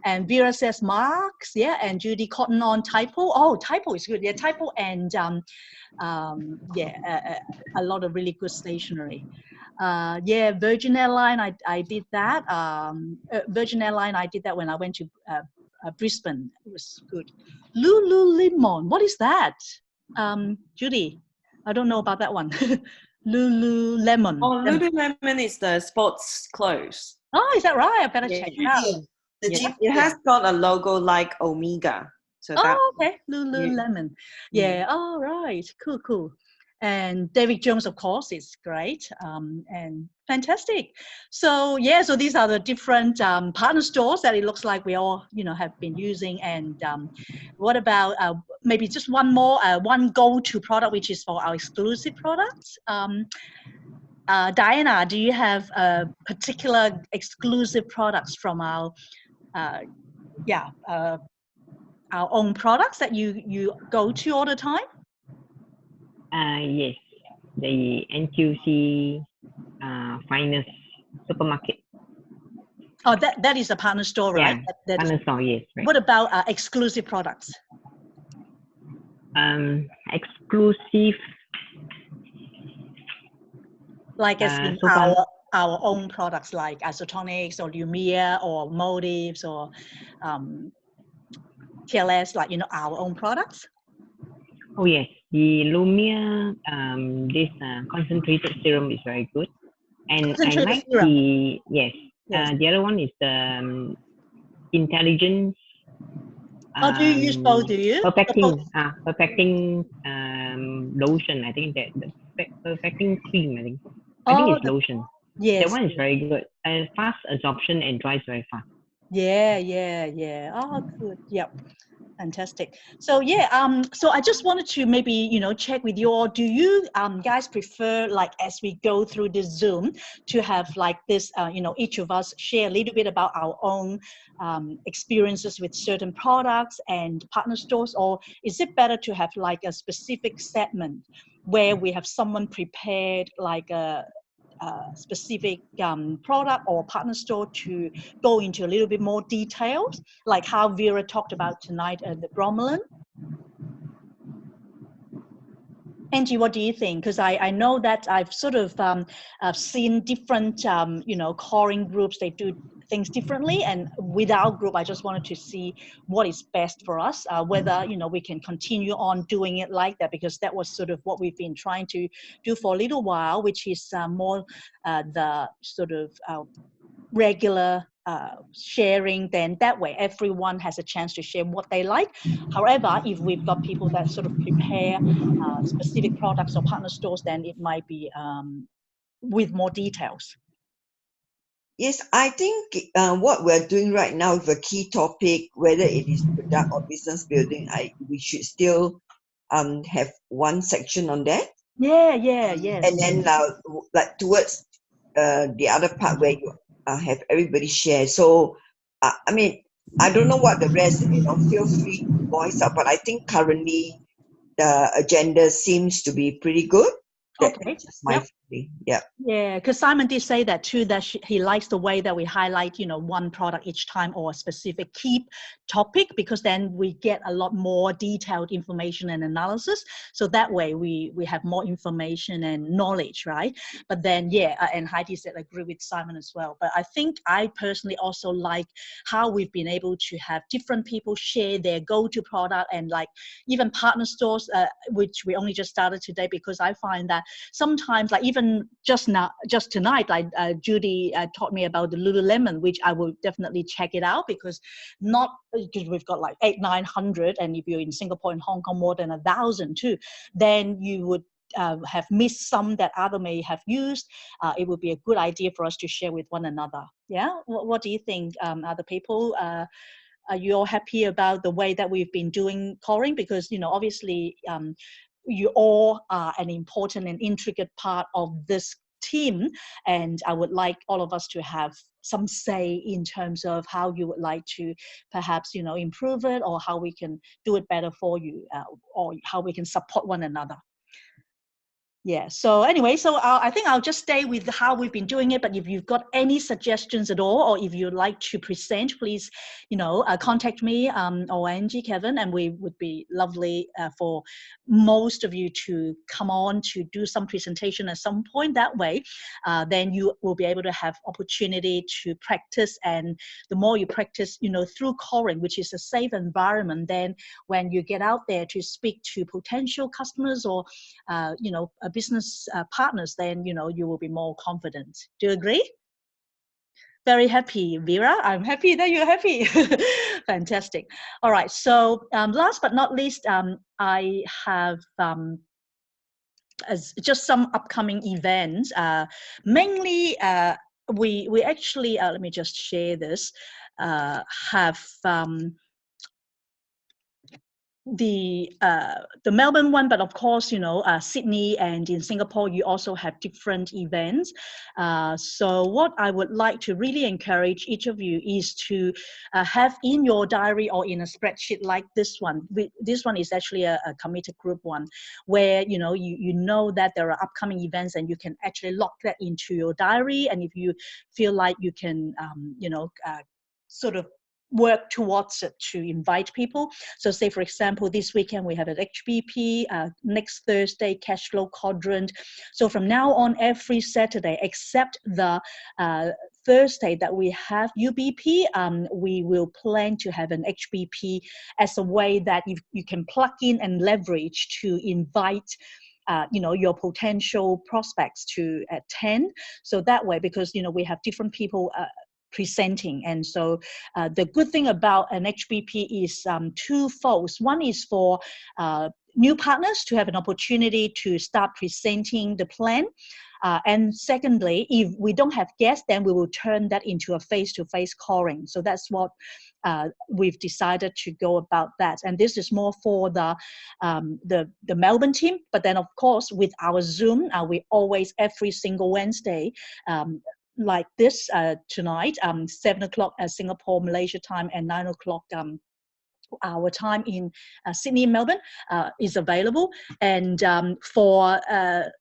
And Vera says Marks, yeah, and Judy cotton on typo. Oh, typo is good, yeah, typo, and a lot of really good stationery. Yeah, Virgin Airline, I did that. Virgin Airline, I did that when I went to Brisbane. It was good. Lululemon, what is that? Judy, I don't know about that one. Lululemon. Oh, Lululemon is the sports clothes. Oh, is that right? I better Yeah. check it out. The Yeah. gym. It has got a logo like Omega. So that. Oh, okay. Lululemon. Yeah. All right. Cool, cool. And David Jones, of course, is great and fantastic. So yeah, so these are the different partner stores that it looks like we all, have been using. And what about maybe just one more, one go-to product, which is for our exclusive products? Diana, do you have particular exclusive products from our own products that you go to all the time? Yes, the NQC Finest Supermarket. Oh, that is a partner store, right? Yeah, That is, partner store, yes. Right. what about exclusive products? Exclusive. Like as in so far, our own products like Isotonix or Lumia or Motives or TLS, like, our own products? oh yes, the Lumia, this concentrated serum is very good. And I Concentrated like serum. yes. The other one is the intelligence. Oh, do you use both? Do you? Perfecting lotion. I think that the perfecting cream. I think it's lotion. Yes. That one is very good. Fast absorption and dries very fast. Yeah. Oh, good. Yep. Fantastic. So yeah, so I just wanted to maybe, check with you all. Do you guys prefer, like, as we go through this Zoom, to have like this, each of us share a little bit about our own experiences with certain products and partner stores, or is it better to have like a specific segment where we have someone prepared, like a specific product or partner store to go into a little bit more details, like how Vera talked about tonight, the Bromelain? Angie, what do you think? Because I know that I've sort of I've seen different, coring groups, they do things differently. And with our group, I just wanted to see what is best for us, whether, we can continue on doing it like that, because that was sort of what we've been trying to do for a little while, which is more the sort of regular sharing. Then that way everyone has a chance to share what they like. However, if we've got people that sort of prepare specific products or partner stores, then it might be with more details. Yes, I think what we're doing right now with a key topic, whether it is product or business building, we should still have one section on that. Yes. And then like towards the other part where you have everybody share. So I mean, I don't know what the rest, feel free to voice out, but I think currently the agenda seems to be pretty good. Okay. That's my feeling. Yeah. Yeah, because Simon did say that too, that he likes the way that we highlight, one product each time or a specific key topic, because then we get a lot more detailed information and analysis. So that way we have more information and knowledge, right? But then, and Heidi said, I agree with Simon as well. But I think I personally also like how we've been able to have different people share their go-to product, and like even partner stores, which we only just started today, because I find that sometimes, like even just tonight, like Judy taught me about the Lululemon, which I will definitely check it out, because we've got like 800-900, and if you're in Singapore and Hong Kong, more than 1,000 too, then you would have missed some that other may have used, it would be a good idea for us to share with one another. Yeah, what do you think, other people? Are you all happy about the way that we've been doing coring? Because, you know, obviously you all are an important and intricate part of this team, and I would like all of us to have some say in terms of how you would like to perhaps, you know, improve it, or how we can do it better for you, or how we can support one another. Yeah, so anyway, so I think I'll just stay with how we've been doing it, but if you've got any suggestions at all, or if you'd like to present, please, you know, contact me or Angie, Kevin, and we would be lovely for most of you to come on to do some presentation at some point. That way, then you will be able to have opportunity to practice, and the more you practice, you know, through coring, which is a safe environment, then when you get out there to speak to potential customers or, you know, business partners, then, you know, you will be more confident. Do you agree? Very happy, Vera. I'm happy that you're happy. Fantastic. All right. So last but not least, I have as just some upcoming events. Mainly, we actually let me just share this. Have the Melbourne one, but of course, you know, Sydney and in Singapore, you also have different events. So what I would like to really encourage each of you is to have in your diary or in a spreadsheet like this one. This one is actually a committed group one, where, you know, you know that there are upcoming events, and you can actually lock that into your diary. And if you feel like you can, you know, sort of work towards it to invite people. So say, for example, this weekend we have an HBP, next Thursday cash flow quadrant. So from now on, every Saturday except the Thursday that we have UBP, we will plan to have an HBP as a way that you can plug in and leverage to invite you know, your potential prospects to attend. So that way, because, you know, we have different people presenting. And so the good thing about an HBP is twofold. One is for new partners to have an opportunity to start presenting the plan. And secondly, if we don't have guests, then we will turn that into a face-to-face coring. So that's what we've decided to go about that. And this is more for the Melbourne team. But then, of course, with our Zoom, we always, every single Wednesday, like this tonight, 7 o'clock Singapore, Malaysia time, and 9 o'clock our time in Sydney and Melbourne is available. And for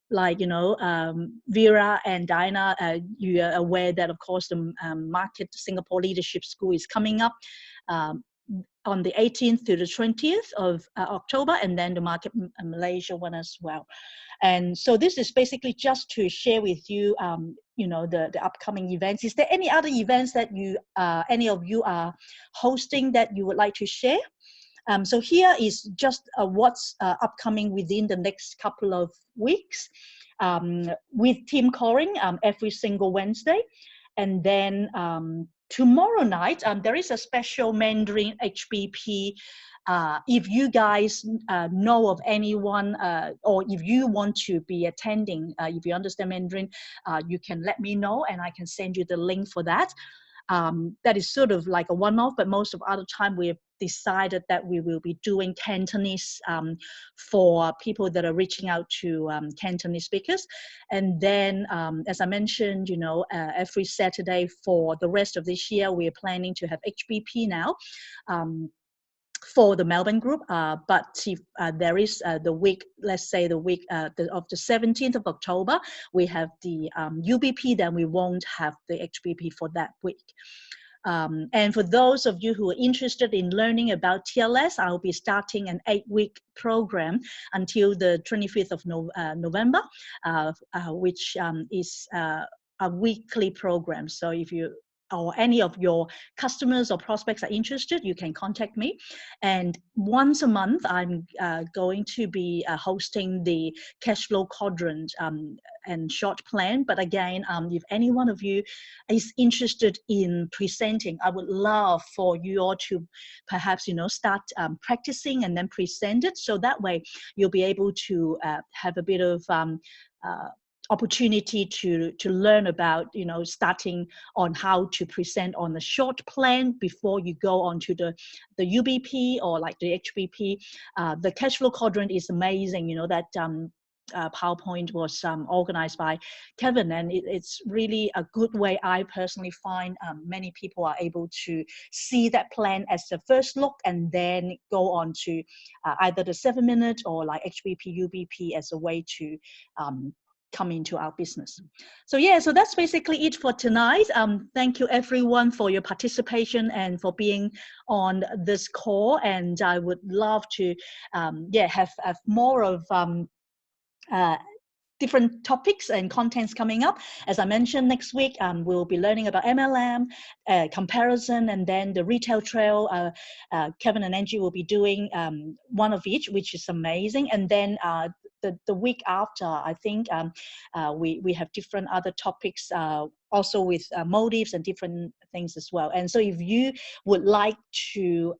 like, you know, Vera and Diana, you are aware that, of course, the Market Singapore Leadership School is coming up on the 18th to the 20th of October, and then the Market Malaysia one as well. And so this is basically just to share with you, you know, the upcoming events. Is there any other events that you, any of you are hosting that you would like to share? So here is just what's upcoming within the next couple of weeks with team coring every single Wednesday. And then tomorrow night, there is a special Mandarin HBP. If you guys know of anyone, or if you want to be attending, if you understand Mandarin, you can let me know, and I can send you the link for that. That is sort of like a one-off, but most of the other time we've decided that we will be doing Cantonese for people that are reaching out to Cantonese speakers. And then, as I mentioned, you know, every Saturday for the rest of this year, we're planning to have HBP now. For the Melbourne group, but if there is the week, let's say the week of the 17th of October, we have the UBP, then we won't have the HBP for that week. And for those of you who are interested in learning about TLS, I'll be starting an 8-week program until the 25th of November, which is a weekly program. So if you or any of your customers or prospects are interested, you can contact me. And once a month, I'm going to be hosting the cash flow quadrant and short plan. But again, if any one of you is interested in presenting, I would love for you all to perhaps, start practicing and then present it. So that way you'll be able to have a bit of opportunity to learn about, starting on how to present on the short plan before you go on to the UBP or like the HBP. The cash flow quadrant is amazing, that PowerPoint was organized by Kevin, and it's really a good way. I personally find many people are able to see that plan as the first look and then go on to either the 7-minute or like HBP, UBP as a way to come into our business. So yeah, so that's basically it for tonight. Thank you everyone for your participation and for being on this call. And I would love to have more of different topics and contents coming up. As I mentioned, next week we'll be learning about MLM, comparison, and then the retail trail. Kevin and Angie will be doing one of each, which is amazing. And then the week after, I think we have different other topics also with motives and different things as well. And so if you would like to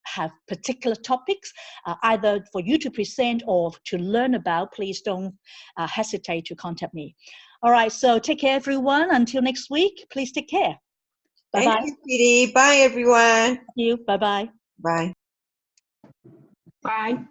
have particular topics, either for you to present or to learn about, please don't hesitate to contact me. All right, so take care, everyone. Until next week, please take care. Bye-bye. Thank you, Kitty. Bye, everyone. Thank you. Bye-bye. Bye. Bye.